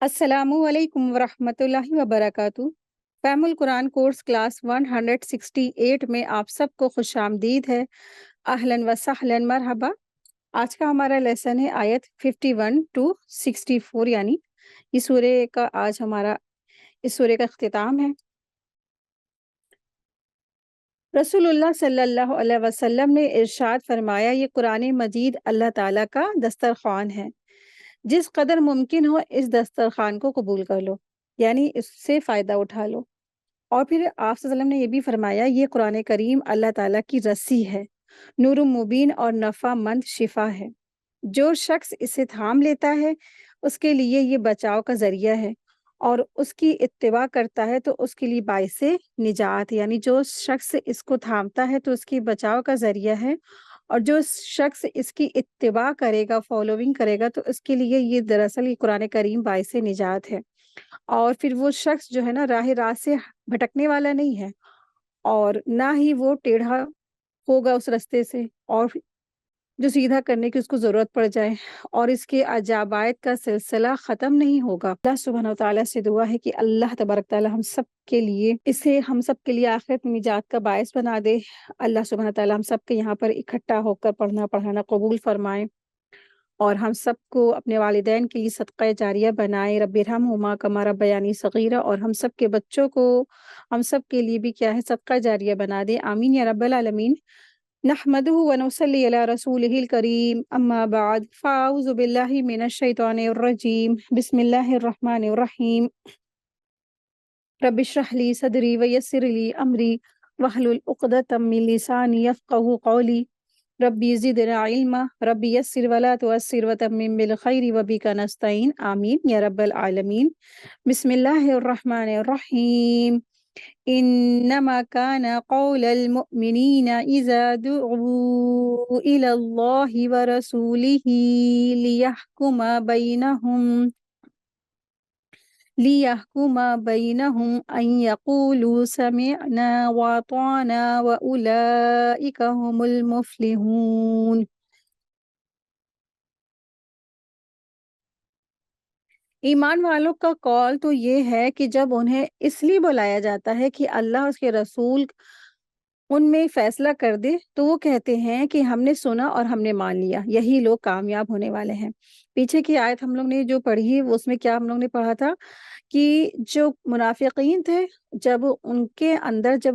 السلام علیکم ورحمۃ اللہ وبرکاتہ۔ فہم القرآن کورس کلاس 168 میں آپ سب کو خوش آمدید ہے۔ اہلاً و سہلاً، مرحبا۔ آج کا ہمارا لیسن ہے آیت 51 to 64، یعنی اس سورے کا اختتام ہے۔ رسول اللہ صلی اللہ علیہ وسلم نے ارشاد فرمایا، یہ قرآن مجید اللہ تعالیٰ کا دسترخوان ہے، جس قدر ممکن ہو اس دسترخوان کو قبول کر لو، یعنی اس سے فائدہ اٹھا لو۔ اور پھر آپ صلی اللہ علیہ وسلم نے یہ بھی فرمایا، یہ قرآن کریم اللہ تعالیٰ کی رسی ہے، نور مبین اور نفع مند شفا ہے۔ جو شخص اسے تھام لیتا ہے اس کے لیے یہ بچاؤ کا ذریعہ ہے، اور اس کی اتباع کرتا ہے تو اس کے لیے باعث نجات، یعنی جو شخص اس کو تھامتا ہے تو اس کی بچاؤ کا ذریعہ ہے، اور جو شخص اس کی اتباع کرے گا، فالوونگ کرے گا، تو اس کے لیے یہ دراصل یہ قرآن کریم باعث نجات ہے۔ اور پھر وہ شخص جو ہے نا راہ راست سے بھٹکنے والا نہیں ہے، اور نہ ہی وہ ٹیڑھا ہوگا اس رستے سے، اور جو سیدھا کرنے کی اس کو ضرورت پڑ جائے، اور اس کے عجائبات کا سلسلہ ختم نہیں ہوگا۔ اللہ سبحانہ و تعالیٰ سے دعا ہے کہ اللہ تبارک تعالیٰ ہم سب کے لیے آخرت میں نجات کا باعث بنا دے۔ اللہ سبحانہ و تعالیٰ ہم سب کے یہاں پر اکٹھا ہو کر پڑھنا پڑھانا قبول فرمائے، اور ہم سب کو اپنے والدین کے لیے صدقہ جاریہ بنائے۔ رب ارحمہما کما ربیانی صغیرہ، اور ہم سب کے بچوں کو ہم سب کے لیے بھی کیا ہے، صدقہ جاریہ بنا دے، آمین یا رب العالمین۔ نحمده ونصلي على رسوله الكريم، أما بعد، فأعوذ بالله من الشيطان الرجيم، بسم الله الرحمن الرحيم، رب اشرح لي صدري ويسر لي أمري واحلل عقدة من لساني يفقهوا قولي، ربي زدنا علما، ربي يسر ولا تعسر وتمم بالخير وبك نستعين، آمين يا رب العالمين۔ بسم الله الرحمن الرحيم، إنما كان قول المؤمنين إذا دعوا إلى الله ورسوله ليحكم بينهم أن يقولوا سمعنا وأطعنا وأولئك هم المفلحون۔ ایمان والوں کا قول تو یہ ہے کہ جب انہیں اس لیے بلایا جاتا ہے کہ اللہ اس کے رسول ان میں فیصلہ کر دے، تو وہ کہتے ہیں کہ ہم نے سنا اور ہم نے مان لیا، یہی لوگ کامیاب ہونے والے ہیں۔ پیچھے کی آیت ہم لوگ نے جو پڑھی، اس میں کیا ہم لوگ نے پڑھا تھا کہ جو منافقین تھے، جب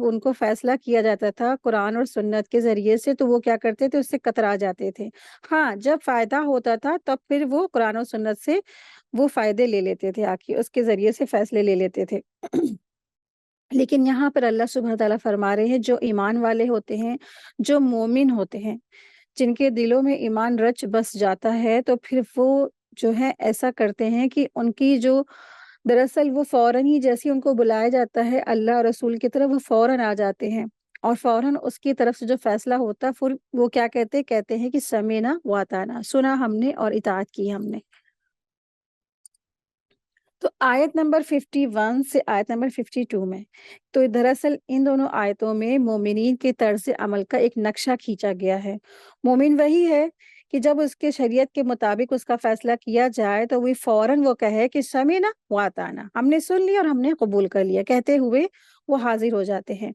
ان کو فیصلہ کیا جاتا تھا قرآن اور سنت کے ذریعے سے، تو وہ کیا کرتے تھے، اس سے کترا جاتے تھے۔ ہاں، جب فائدہ ہوتا تھا تب پھر وہ قرآن اور سنت سے وہ فائدے لے لیتے تھے، آکے اس کے ذریعے سے فیصلے لے لیتے تھے۔ لیکن یہاں پر اللہ سبحانہ تعالیٰ فرما رہے ہیں، جو ایمان والے ہوتے ہیں، جو مومن ہوتے ہیں، جن کے دلوں میں ایمان رچ بس جاتا ہے، تو پھر وہ جو ہے ایسا کرتے ہیں کہ ان کی جو دراصل وہ فوراً ہی جیسے ان کو بلایا جاتا ہے اللہ اور رسول کی طرف، وہ فوراً آ جاتے ہیں، اور فوراً اس کی طرف سے جو فیصلہ ہوتا ہے، پھر وہ کیا کہتے ہیں کہ سمینا واتانا، سنا ہم نے اور اطاعت کی ہم نے۔ تو آیت نمبر 51 سے آیت نمبر 52 میں تو دراصل ان دونوں آیتوں میں مومنین کے طرز عمل کا ایک نقشہ کھینچا گیا ہے۔ مومن وہی ہے کہ جب اس کے شریعت کے مطابق اس کا فیصلہ کیا جائے تو وہ فوراً وہ کہے کہ سمینا واتانا، ہم نے سن لیا اور ہم نے قبول کر لیا، کہتے ہوئے وہ حاضر ہو جاتے ہیں۔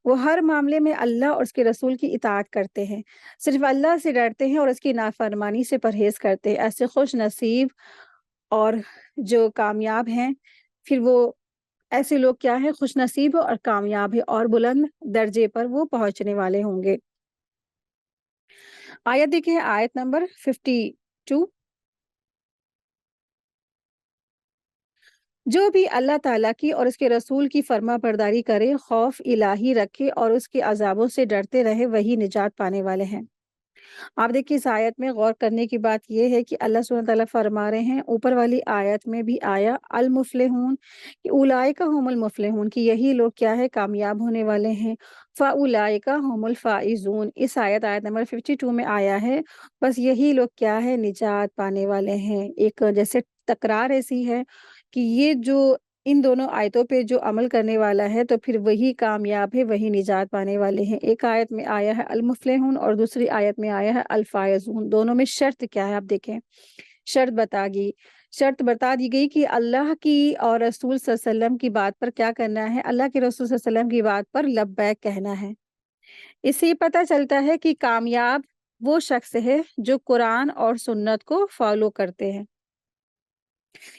وہ ہر معاملے میں اللہ اور اس کے رسول کی اطاعت کرتے ہیں، صرف اللہ سے ڈرتے ہیں اور اس کی نافرمانی سے پرہیز کرتے ہیں۔ ایسے خوش نصیب اور جو کامیاب ہیں، پھر وہ ایسے لوگ کیا ہے، خوش نصیب اور کامیاب ہے، اور بلند درجے پر وہ پہنچنے والے ہوں گے۔ آیت دیکھیں، آیت نمبر 52، جو بھی اللہ تعالیٰ کی اور اس کے رسول کی فرما برداری کرے، خوف الہی رکھے اور اس کے عذابوں سے ڈرتے رہے، وہی نجات پانے والے ہیں۔ آپ دیکھیے، اس آیت میں غور کرنے کی بات یہ ہے کہ اللہ سبحانہ تعالیٰ فرما رہے ہیں، اوپر والی آیت میں بھی آیا المفلحون، کہ اولئک هم المفلحون، کہ یہی لوگ کیا ہے، کامیاب ہونے والے ہیں۔ فاولئک هم الفائزون، اس آیت نمبر 52 میں آیا ہے، بس یہی لوگ کیا ہے، نجات پانے والے ہیں۔ ایک جیسے تکرار ایسی ہے کہ یہ جو ان دونوں آیتوں پہ جو عمل کرنے والا ہے تو پھر وہی کامیاب ہے، وہی نجات پانے والے ہیں۔ ایک آیت میں آیا ہے المفلحون اور دوسری آیت میں آیا ہے الفائزون، دونوں میں شرط کیا ہے آپ دیکھیں، شرط بتا گی شرط بتا دی گئی کہ اللہ کی اور رسول صلی اللہ علیہ وسلم کی بات پر کیا کرنا ہے، اللہ کے رسول صلی اللہ علیہ وسلم کی بات پر لبیک کہنا ہے۔ اس سے یہ پتہ چلتا ہے کہ کامیاب وہ شخص ہے جو قرآن اور سنت کو فالو کرتے ہیں،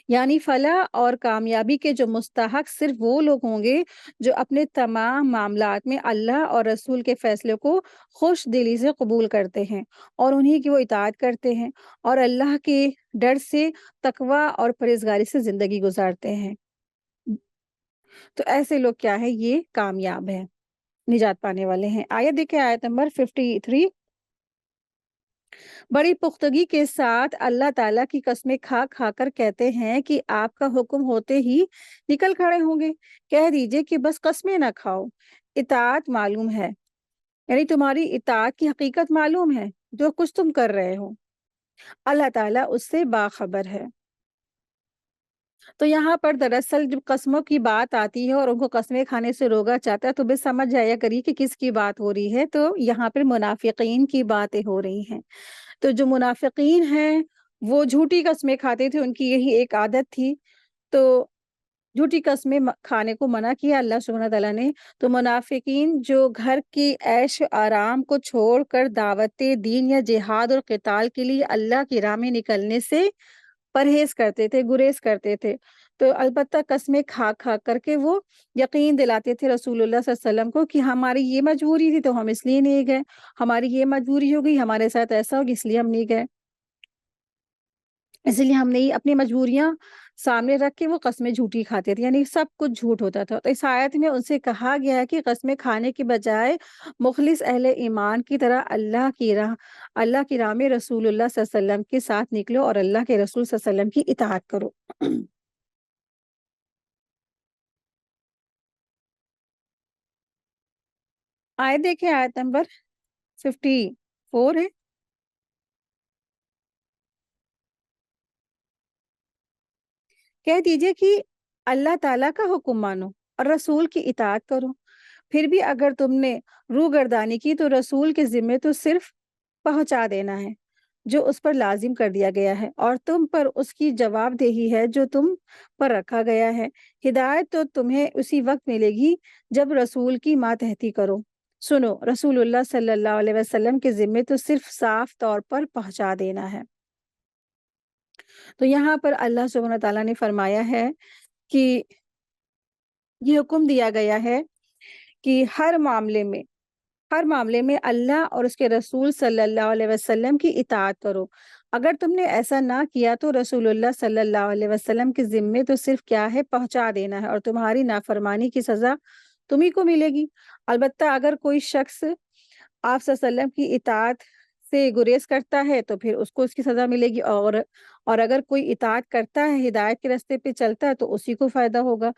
یعنی فلاح اور کامیابی کے جو مستحق صرف وہ لوگ ہوں گے جو اپنے تمام معاملات میں اللہ اور رسول کے فیصلے کو خوش دلی سے قبول کرتے ہیں اور انہی کی وہ اطاعت کرتے ہیں اور اللہ کے ڈر سے تقوی اور پرہیزگاری سے زندگی گزارتے ہیں۔ تو ایسے لوگ کیا ہے، یہ کامیاب ہیں، نجات پانے والے ہیں۔ آیت دیکھیں، آیت نمبر 53۔ بڑی پختگی کے ساتھ اللہ تعالیٰ کی قسمیں کھا کھا کر کہتے ہیں کہ آپ کا حکم ہوتے ہی نکل کھڑے ہوں گے۔ کہہ دیجئے کہ بس قسمیں نہ کھاؤ، اطاعت معلوم ہے، یعنی تمہاری اطاعت کی حقیقت معلوم ہے، جو کچھ تم کر رہے ہو اللہ تعالیٰ اس سے باخبر ہے۔ تو یہاں پر دراصل جب قسموں کی بات آتی ہے اور ان کو قسمیں کھانے سے روکا جاتا ہے تو بس سمجھ جایا کریے کہ کس کی بات ہو رہی ہے، تو یہاں پر منافقین کی باتیں ہو رہی ہیں۔ تو جو منافقین ہیں وہ جھوٹی قسمیں کھاتے تھے، ان کی یہی ایک عادت تھی، تو جھوٹی قسمیں کھانے کو منع کیا اللہ سبحانہ تعالیٰ نے۔ تو منافقین جو گھر کی عیش آرام کو چھوڑ کر دعوت دین یا جہاد اور قتال کے لیے اللہ کی راہ میں نکلنے سے پرہیز کرتے تھے، گریز کرتے تھے، تو البتہ قسمیں کھا کھا کر کے وہ یقین دلاتے تھے رسول اللہ صلی اللہ علیہ وسلم کو کہ ہماری یہ مجبوری تھی تو ہم اس لیے نہیں گئے، ہماری یہ مجبوری ہو گئی، ہمارے ساتھ ایسا ہو گیا اس لیے ہم نہیں گئے، اس لیے ہم نہیں، اپنی مجبوریاں سامنے رکھ کے وہ قسمیں جھوٹی کھاتے تھے، یعنی سب کچھ جھوٹ ہوتا تھا۔ تو اس آیت میں ان سے کہا گیا ہے کہ قسمیں کھانے کے بجائے مخلص اہل ایمان کی طرح اللہ کی راہ میں رسول اللہ صلی اللہ علیہ وسلم کے ساتھ نکلو اور اللہ کے رسول صلی اللہ علیہ وسلم کی اطاعت کرو۔ آیت دیکھیں، آیت نمبر 54 ہے۔ کہہ دیجئے کہ اللہ تعالیٰ کا حکم مانو اور رسول کی اطاعت کرو، پھر بھی اگر تم نے روح گردانی کی تو رسول کے ذمے تو صرف پہنچا دینا ہے جو اس پر لازم کر دیا گیا ہے، اور تم پر اس کی جواب دہی ہے جو تم پر رکھا گیا ہے۔ ہدایت تو تمہیں اسی وقت ملے گی جب رسول کی ماتحتی کرو۔ سنو، رسول اللہ صلی اللہ علیہ وسلم کے ذمے تو صرف صاف طور پر پہنچا دینا ہے۔ تو یہاں پر اللہ سبحانہ تعالیٰ نے فرمایا ہے کہ یہ حکم دیا گیا ہے کہ ہر معاملے میں اللہ اور اس کے رسول صلی اللہ علیہ وسلم کی اطاعت کرو۔ اگر تم نے ایسا نہ کیا تو رسول اللہ صلی اللہ علیہ وسلم کے ذمے تو صرف کیا ہے، پہنچا دینا ہے، اور تمہاری نافرمانی کی سزا تمہیں کو ملے گی۔ البتہ اگر کوئی شخص آپ صلی اللہ علیہ وسلم کی اطاعت سے گریز کرتا ہے تو پھر اس کو اس کی سزا ملے گی، اور اگر کوئی اطاعت کرتا ہے، ہدایت کے راستے پہ چلتا ہے تو اسی کو فائدہ ہوگا۔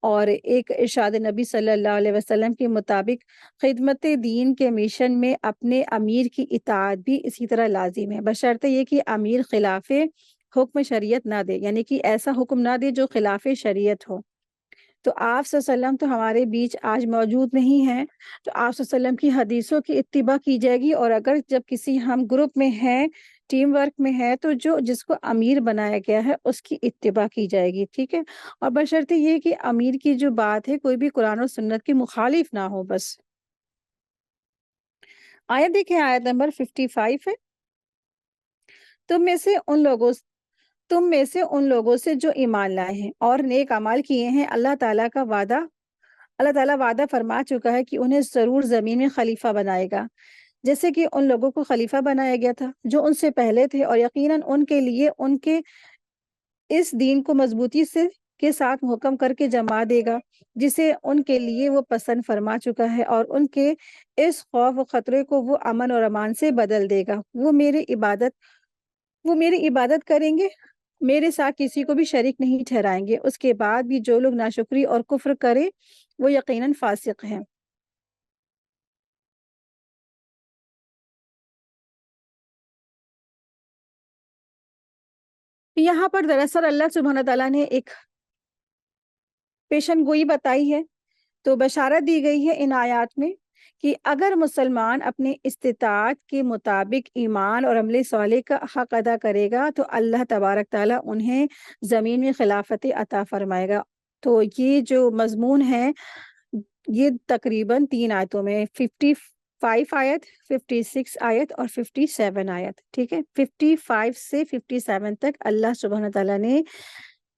اور ایک ارشاد نبی صلی اللہ علیہ وسلم کے مطابق خدمت دین کے مشن میں اپنے امیر کی اطاعت بھی اسی طرح لازم ہے، بشرطے یہ کہ امیر خلاف حکم شریعت نہ دے، یعنی کہ ایسا حکم نہ دے جو خلاف شریعت ہو۔ تو آپ صلی اللہ علیہ وسلم تو ہمارے بیچ آج موجود نہیں ہیں، تو آپ صلی اللہ علیہ وسلم کی حدیثوں کی اتباع کی جائے گی، اور اگر جب کسی ہم گروپ میں ہیں، ٹیم ورک میں ہے، تو جس کو امیر بنایا گیا ہے اس کی اتباع کی جائے گی، ٹھیک ہے، اور بشرطے یہ کہ امیر کی جو بات ہے کوئی بھی قرآن و سنت کی مخالف نہ ہو بس۔ آیت دیکھیں، آیت نمبر 55 ہے۔ تم میں سے ان لوگوں سے جو ایمان لائے ہیں اور نیک اعمال کیے ہیں، اللہ تعالیٰ وعدہ فرما چکا ہے کہ انہیں ضرور زمین میں خلیفہ بنائے گا، جیسے کہ ان لوگوں کو خلیفہ بنایا گیا تھا جو ان سے پہلے تھے، اور یقیناً ان کے لیے ان کے اس دین کو مضبوطی کے ساتھ محکم کر کے جما دے گا جسے ان کے لیے وہ پسند فرما چکا ہے، اور ان کے اس خوف و خطرے کو وہ امن اور امان سے بدل دے گا۔ وہ میری عبادت کریں گے، میرے ساتھ کسی کو بھی شریک نہیں ٹھہرائیں گے، اس کے بعد بھی جو لوگ ناشکری اور کفر کرے وہ یقیناً فاسق ہیں۔ یہاں پر دراصل اللہ سبحانہ تعالیٰ نے ایک پیشن گوئی بتائی ہے، تو بشارت دی گئی ہے ان آیات میں کہ اگر مسلمان اپنے استطاعت کے مطابق ایمان اور عمل صالح کا حق ادا کرے گا تو اللہ تبارک تعالیٰ انہیں زمین میں خلافت عطا فرمائے گا۔ تو یہ جو مضمون ہے یہ تقریباً 3 آیتوں میں 55 آیت، 56 آیت اور 57 آیت، ٹھیک ہے، 55 سے 57 تک اللہ سبحانہ تعالیٰ نے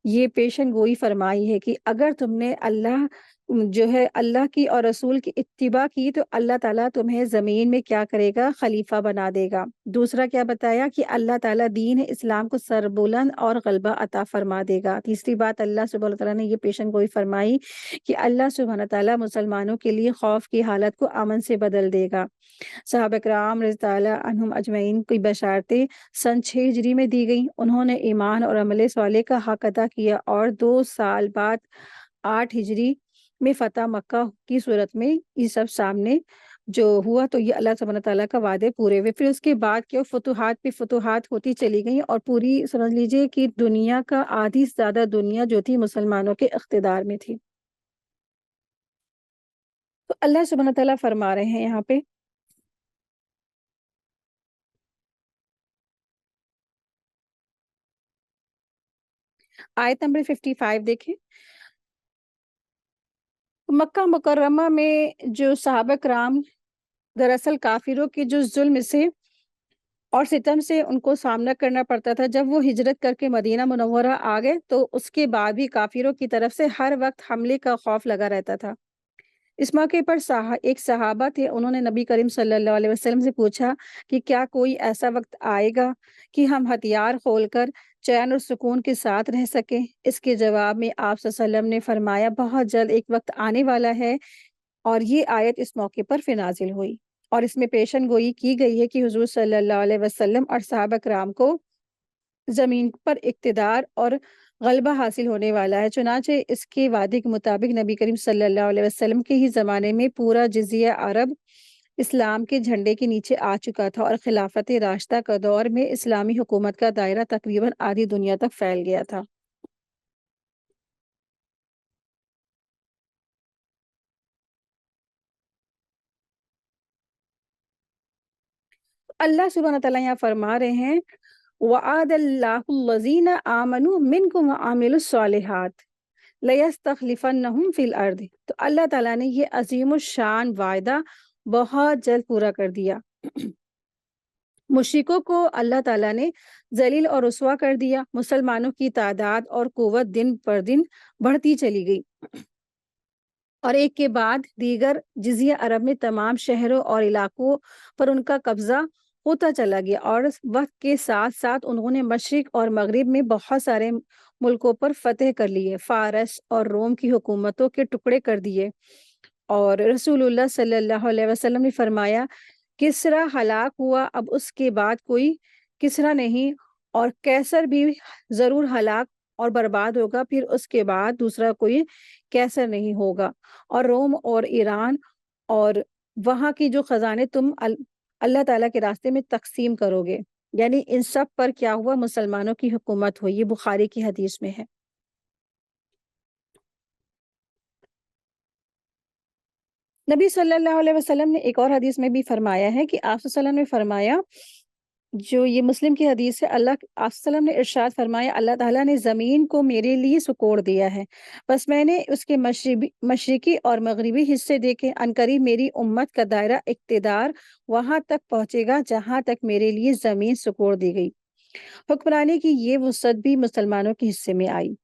یہ پیشن گوئی فرمائی ہے کہ اگر تم نے اللہ کی اور رسول کی اتباع کی تو اللہ تعالیٰ تمہیں زمین میں کیا کرے گا؟ خلیفہ بنا دے گا۔ دوسرا کیا بتایا کہ اللہ تعالیٰ دین اسلام کو سربلند اور غلبہ عطا فرما دے گا۔ تیسری بات اللہ سبحانہ تعالیٰ نے یہ پیشن گوئی فرمائی کہ اللہ سبحانہ تعالیٰ مسلمانوں کے لیے خوف کی حالت کو امن سے بدل دے گا۔ صحابہ کرام رضی اللہ عنہم اجمعین کی بشارتیں سن 6 ہجری میں دی گئیں۔ انہوں نے ایمان اور عمل صالح کا حق ادا کیا اور 2 سال بعد 8 ہجری میں فتح مکہ کی صورت میں یہ سب سامنے جو ہوا تو یہ اللہ سبحانہ تعالیٰ کا وعدے پورے ہوئے۔ پھر اس کے بعد کیا فتوحات پہ فتوحات ہوتی چلی گئیں اور پوری سمجھ لیجئے کہ دنیا کا آدھی سے زیادہ دنیا جو تھی مسلمانوں کے اقتدار میں تھی۔ تو اللہ سبحانہ تعالیٰ فرما رہے ہیں یہاں پہ آیت نمبر 55 دیکھیں۔ مکہ مکرمہ میں جو صحابہ کرام دراصل کافروں کے جو ظلم سے اور ستم سے ان کو سامنا کرنا پڑتا تھا، جب وہ ہجرت کر کے مدینہ منورہ آ گئے تو اس کے بعد بھی کافروں کی طرف سے ہر وقت حملے کا خوف لگا رہتا تھا۔ اس موقع پر ایک صحابہ تھے، انہوں نے نبی کریم صلی اللہ علیہ وسلم سے پوچھا کہ کیا کوئی ایسا وقت آئے گا کہ ہم ہتھیار کھول کر چین اور سکون کے ساتھ رہ سکیں؟ اس کے جواب میں آپ صلی اللہ علیہ وسلم نے فرمایا بہت جلد ایک وقت آنے والا ہے، اور یہ آیت اس موقع پر نازل ہوئی اور اس میں پیشن گوئی کی گئی ہے کہ حضور صلی اللہ علیہ وسلم اور صحابہ کرام کو زمین پر اقتدار اور غلبہ حاصل ہونے والا ہے۔ چنانچہ اس کے وعدے کے مطابق نبی کریم صلی اللہ علیہ وسلم کے ہی زمانے میں پورا جزیہ عرب اسلام کے جھنڈے کے نیچے آ چکا تھا اور خلافت راشدہ کا دور میں اسلامی حکومت کا دائرہ تقریباً آدھی دنیا تک پھیل گیا تھا۔ اللہ سبحانہ تعالیٰ یہاں فرما رہے ہیں وَعَدَ اللَّهُ الَّذِينَ آمَنُوا مِنْكُمْ وَعَمِلُوا الصَّالِحَاتِ لَيَسْتَخْلِفَنَّهُمْ فِي الْأَرْضِ۔ تو اللہ تعالیٰ نے یہ عظیم الشان وعدہ بہت جلد پورا کر دیا۔ مشرکوں کو اللہ تعالیٰ نے ذلیل اور رسوا کر دیا۔ مسلمانوں کی تعداد اور قوت دن پر دن بڑھتی چلی گئی اور ایک کے بعد دیگر جزیہ عرب میں تمام شہروں اور علاقوں پر ان کا قبضہ ہوتا چلا گیا، اور وقت کے ساتھ ساتھ انہوں نے مشرق اور مغرب میں بہت سارے ملکوں پر فتح کر لیے، فارس اور روم کی حکومتوں کے ٹکڑے کر دیے۔ اور رسول اللہ صلی اللہ علیہ وسلم نے فرمایا کسرا ہلاک ہوا، اب اس کے بعد کوئی کسرا نہیں، اور کیسر بھی ضرور ہلاک اور برباد ہوگا، پھر اس کے بعد دوسرا کوئی کیسر نہیں ہوگا، اور روم اور ایران اور وہاں کی جو خزانے تم اللہ تعالیٰ کے راستے میں تقسیم کرو گے، یعنی ان سب پر کیا ہوا؟ مسلمانوں کی حکومت ہوئی۔ یہ بخاری کی حدیث میں ہے۔ نبی صلی اللہ علیہ وسلم نے ایک اور حدیث میں بھی فرمایا ہے کہ آپ صلی اللہ علیہ وسلم نے فرمایا، جو یہ مسلم کی حدیث ہے، آپ صلی اللہ علیہ وسلم نے ارشاد فرمایا اللہ تعالیٰ نے زمین کو میرے لیے سکوڑ دیا ہے، بس میں نے اس کے مشرقی اور مغربی حصے دیکھے، عنقریب میری امت کا دائرہ اقتدار وہاں تک پہنچے گا جہاں تک میرے لیے زمین سکوڑ دی گئی۔ حکمرانی کی یہ وسعت بھی مسلمانوں کے حصے میں آئی،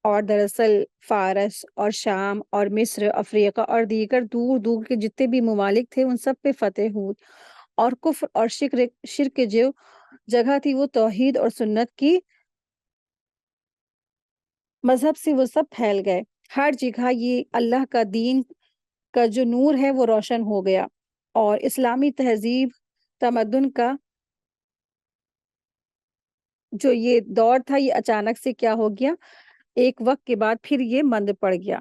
اور دراصل فارس اور شام اور مصر، افریقہ اور دیگر دور دور کے جتنے بھی ممالک تھے ان سب پہ فتح ہوئی، اور کفر اور شرک کی جو جگہ تھی وہ توحید اور سنت کی مذہب سے وہ سب پھیل گئے۔ ہر جگہ یہ اللہ کا دین کا جو نور ہے وہ روشن ہو گیا، اور اسلامی تہذیب تمدن کا جو یہ دور تھا یہ اچانک سے کیا ہو گیا؟ ایک وقت کے بعد پھر یہ مند پڑ گیا،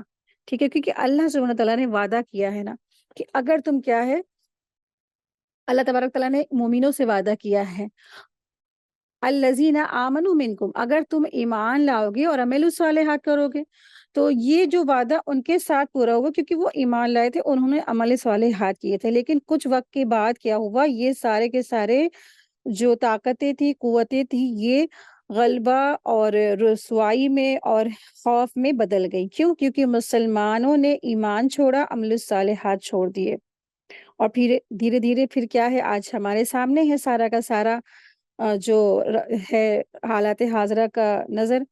ٹھیک ہے، کیونکہ اللہ سبحانہ تعالیٰ نے وعدہ کیا ہے نا کہ اگر تم کیا ہے، اللہ تبارک تعالیٰ نے مومنوں سے وعدہ کیا ہے الذین آمنوا منکم، اگر تم ایمان لاؤ گے اور عمل الصالحات کرو گے تو یہ جو وعدہ ان کے ساتھ پورا ہوا، کیونکہ وہ ایمان لائے تھے، انہوں نے عمل صالحات کیے تھے، لیکن کچھ وقت کے بعد کیا ہوا، یہ سارے کے سارے جو طاقتیں تھی، قوتیں تھی، یہ غلبہ اور رسوائی میں اور خوف میں بدل گئی. کیوں؟ کیونکہ مسلمانوں نے ایمان چھوڑا، عمل الصالحات چھوڑ دیے. اور پھر دھیرے دھیرے پھر کیا ہے، آج ہمارے سامنے ہے سارا کا سارا جو ہے حالات حاضرہ کا نظر،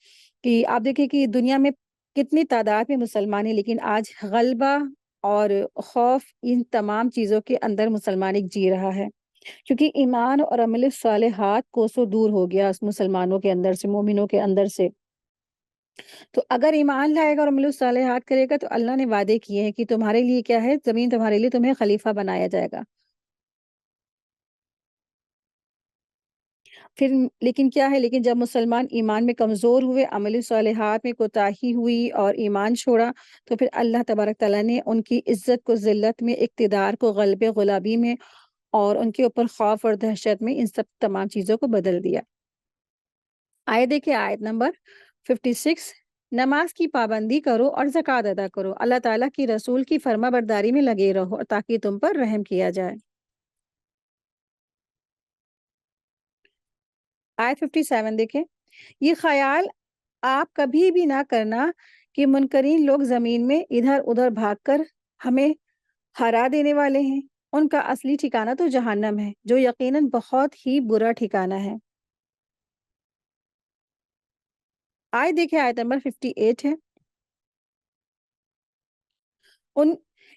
کہ آپ دیکھیں کہ دنیا میں کتنی تعداد میں مسلمان ہیں، لیکن آج غلبہ اور خوف ان تمام چیزوں کے اندر مسلمان ایک جی رہا ہے، کیونکہ ایمان اور عمل صالحات کوسوں دور ہو گیا اس مسلمانوں کے اندر سے، مومنوں کے اندر سے. تو اگر ایمان لائے گا اور عمل صالحات کرے گا تو اللہ نے وعدے کیے ہیں کہ تمہارے لیے کیا ہے، زمین تمہارے لیے تمہیں خلیفہ بنایا جائے گا. پھر لیکن کیا ہے، لیکن جب مسلمان ایمان میں کمزور ہوئے، عمل صالحات میں کوتاہی ہوئی اور ایمان چھوڑا، تو پھر اللہ تبارک تعالیٰ نے ان کی عزت کو ذلت میں، اقتدار کو غلبے غلابی میں، اور ان کے اوپر خوف اور دہشت میں، ان سب تمام چیزوں کو بدل دیا. آیت دیکھیں، آیت نمبر 56. نماز کی پابندی کرو اور زکوٰۃ ادا کرو، اللہ تعالیٰ کی رسول کی فرما برداری میں لگے رہو تاکہ تم پر رحم کیا جائے. آیت 57 دیکھیں، یہ خیال آپ کبھی بھی نہ کرنا کہ منکرین لوگ زمین میں ادھر ادھر بھاگ کر ہمیں ہرا دینے والے ہیں، ان کا اصلی ٹھکانہ تو جہنم ہے، جو یقیناً بہت ہی برا ٹھکانہ ہے. آیت دیکھیں، آیت نمبر 58 ہے. ان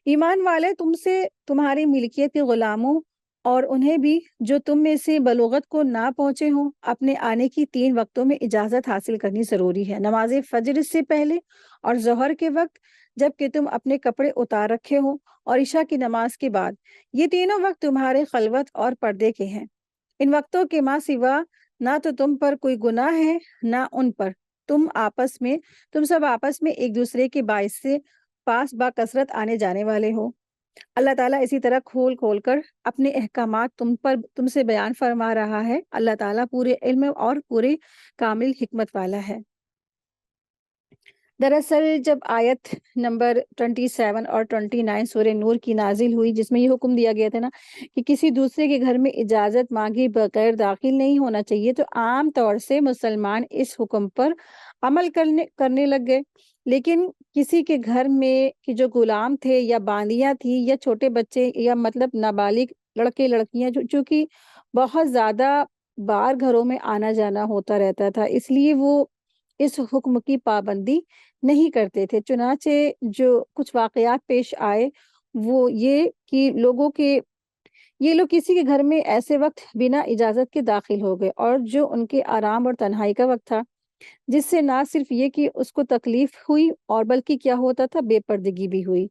ایمان والے تم سے تمہاری ملکیت کے غلاموں اور انہیں بھی جو تم میں سے بلوغت کو نہ پہنچے ہوں، اپنے آنے کی 3 وقتوں میں اجازت حاصل کرنی ضروری ہے، نماز فجر سے پہلے اور ظہر کے وقت جب کہ تم اپنے کپڑے اتار رکھے ہو، اور عشاء کی نماز کے بعد. یہ تینوں وقت تمہارے خلوت اور پردے کے ہیں. ان وقتوں کے ماں سوا نہ تو تم پر کوئی گناہ ہے نہ ان پر. تم سب آپس میں ایک دوسرے کے باعث سے پاس با کثرت آنے جانے والے ہو. اللہ تعالیٰ اسی طرح کھول کھول کر اپنے احکامات تم سے بیان فرما رہا ہے. اللہ تعالیٰ پورے علم اور پورے کامل حکمت والا ہے. دراصل جب آیت نمبر 27 اور 29 سورہ نور کی نازل ہوئی، جس میں یہ حکم دیا گیا تھا نا کہ کسی دوسرے کے گھر میں اجازت مانگے بغیر داخل نہیں ہونا چاہیے، تو عام طور سے مسلمان اس حکم پر عمل کرنے لگ گئے. لیکن کسی کے گھر میں کہ جو غلام تھے یا باندیاں تھیں یا چھوٹے بچے یا مطلب نابالغ لڑکے لڑکیاں چونکہ بہت زیادہ بار گھروں میں آنا جانا ہوتا رہتا تھا، اس لیے وہ اس حکم کی پابندی نہیں کرتے تھے. چنانچہ جو کچھ واقعات پیش آئے وہ یہ کہ یہ لوگ کسی کے گھر میں ایسے وقت بنا اجازت کے داخل ہو گئے، اور جو ان کے آرام اور تنہائی کا وقت تھا، جس سے نہ صرف یہ کہ اس کو تکلیف ہوئی اور بلکہ کیا ہوتا تھا، بے پردگی بھی ہوئی.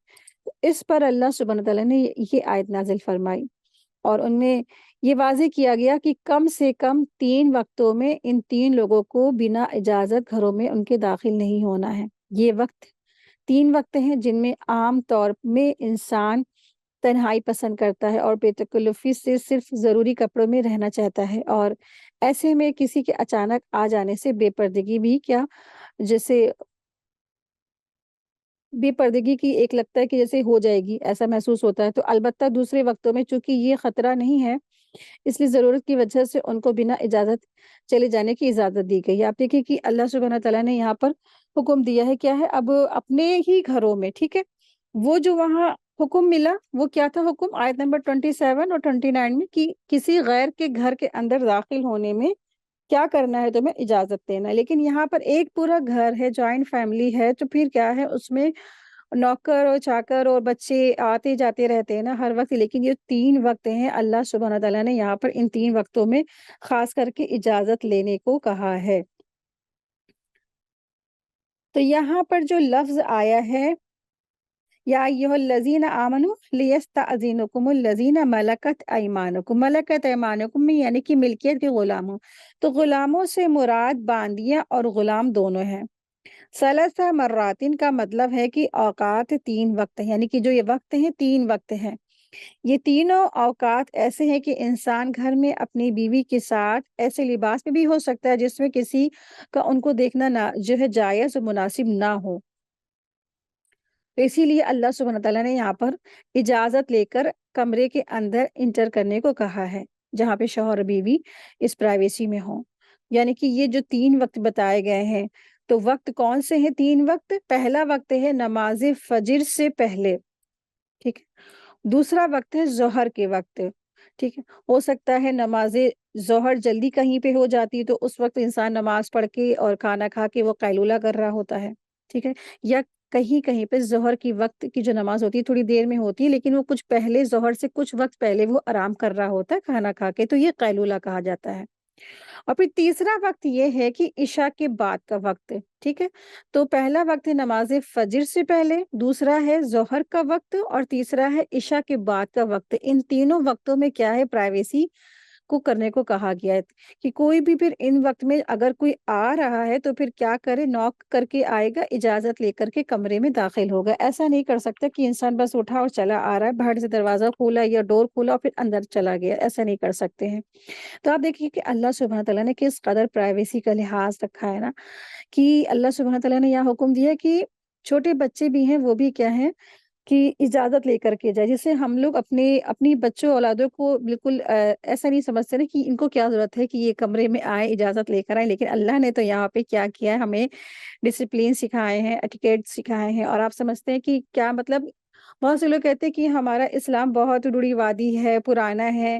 اس پر اللہ سبحانہ تعالیٰ نے یہ آیت نازل فرمائی، اور ان میں یہ واضح کیا گیا کہ کم سے کم 3 وقتوں میں ان 3 لوگوں کو بنا اجازت گھروں میں ان کے داخل نہیں ہونا ہے. یہ وقت 3 وقت ہیں جن میں عام طور میں انسان تنہائی پسند کرتا ہے اور بے تکلفی سے صرف ضروری کپڑوں میں رہنا چاہتا ہے، اور ایسے میں کسی کے اچانک آ جانے سے بے پردگی بھی جیسے بے پردگی کی ایک لگتا ہے کہ جیسے ہو جائے گی، ایسا محسوس ہوتا ہے. تو البتہ دوسرے وقتوں میں چونکہ یہ خطرہ نہیں ہے، اس لیے ضرورت کی وجہ سے ان کو بنا اجازت چلے جانے کی اجازت دی گئی. آپ دیکھیں کہ اللہ سبحانہ تعالیٰ نے یہاں پر حکم دیا ہے، کیا ہے، اب اپنے ہی گھروں میں، ٹھیک ہے، وہ جو وہاں حکم ملا وہ کیا تھا حکم، آیت نمبر 27 اور 29 میں، کہ کسی غیر کے گھر کے اندر داخل ہونے میں کیا کرنا ہے، تمہیں اجازت دینا ہے. لیکن یہاں پر ایک پورا گھر ہے، جوائنٹ فیملی ہے، تو پھر کیا ہے، اس میں نوکر اور چاکر اور بچے آتے جاتے رہتے ہیں نا ہر وقت. لیکن یہ 3 وقت ہیں، اللہ سبحانہ تعالیٰ نے یہاں پر ان 3 وقتوں میں خاص کر کے اجازت لینے کو کہا ہے. تو یہاں پر جو لفظ آیا ہے، یا ایھا الذین آمنوا لیستأذنکم الذین ملکت ایمانکم، ملکت ایمانکم میں یعنی کہ ملکیت کے غلاموں، تو غلاموں سے مراد باندیاں اور غلام دونوں ہیں. ثلاثہ مراتن کا مطلب ہے کہ اوقات 3 وقت ہیں، یعنی کہ جو یہ وقت ہیں 3 وقت ہیں. یہ تینوں اوقات ایسے ہیں کہ انسان گھر میں اپنی بیوی کے ساتھ ایسے لباس میں بھی ہو سکتا ہے جس میں کسی کا ان کو دیکھنا نہ جو ہے جائز اور مناسب نہ ہو۔ تو اسی لیے اللہ سبحانہ تعالیٰ نے یہاں پر اجازت لے کر کمرے کے اندر انٹر کرنے کو کہا ہے، جہاں پہ شوہر اور بیوی اس پرائیویسی میں ہوں۔ یعنی کہ یہ جو 3 وقت بتائے گئے ہیں، تو وقت کون سے ہیں 3 وقت؟ پہلا وقت ہے نماز فجر سے پہلے، ٹھیک ہے؟ دوسرا وقت ہے ظہر کے وقت، ٹھیک ہے؟ ہو سکتا ہے نماز ظہر جلدی کہیں پہ ہو جاتی ہے تو اس وقت انسان نماز پڑھ کے اور کھانا کھا کے وہ قیلولہ کر رہا ہوتا ہے، ٹھیک ہے؟ یا کہیں کہیں پہ ظہر کی وقت کی جو نماز ہوتی ہے تھوڑی دیر میں ہوتی ہے، لیکن وہ کچھ پہلے ظہر سے کچھ وقت پہلے وہ آرام کر رہا ہوتا ہے کھانا کھا کے، تو یہ قیلولہ کہا جاتا ہے۔ اور پھر تیسرا وقت یہ ہے کہ عشاء کے بعد کا وقت، ٹھیک ہے؟ تو پہلا وقت ہے نماز فجر سے پہلے، دوسرا ہے ظہر کا وقت اور تیسرا ہے عشاء کے بعد کا وقت۔ ان تینوں وقتوں میں کیا ہے؟ پرائیویسی کو کرنے کو کہا گیا ہے کہ کوئی بھی پھر ان وقت میں اگر کوئی آ رہا ہے تو پھر کیا کرے؟ نوک کر کے آئے گا، اجازت لے کر کے کمرے میں داخل ہوگا۔ ایسا نہیں کر سکتا کہ انسان بس اٹھا اور چلا آ رہا ہے، باہر سے دروازہ کھولا یا ڈور کھولا اور پھر اندر چلا گیا، ایسا نہیں کر سکتے ہیں۔ تو آپ دیکھیے کہ اللہ سبحانہ تعالیٰ نے کس قدر پرائیویسی کا لحاظ رکھا ہے نا، کہ اللہ سبحانہ تعالیٰ نے یہاں حکم دیا کہ چھوٹے بچے بھی ہیں وہ بھی کیا ہیں کہ اجازت لے کر کے جائے۔ جیسے ہم لوگ اپنی بچوں اولادوں کو بالکل ایسا نہیں سمجھتے نا کہ ان کو کیا ضرورت ہے کہ یہ کمرے میں آئے اجازت لے کر آئے، لیکن اللہ نے تو یہاں پہ کیا کیا ہے؟ ہمیں ڈسپلین سکھائے ہیں، ایٹیکیٹ سکھائے ہیں۔ اور آپ سمجھتے ہیں کہ کیا مطلب، بہت سے لوگ کہتے ہیں کہ ہمارا اسلام بہت روڑی ہے، پرانا ہے،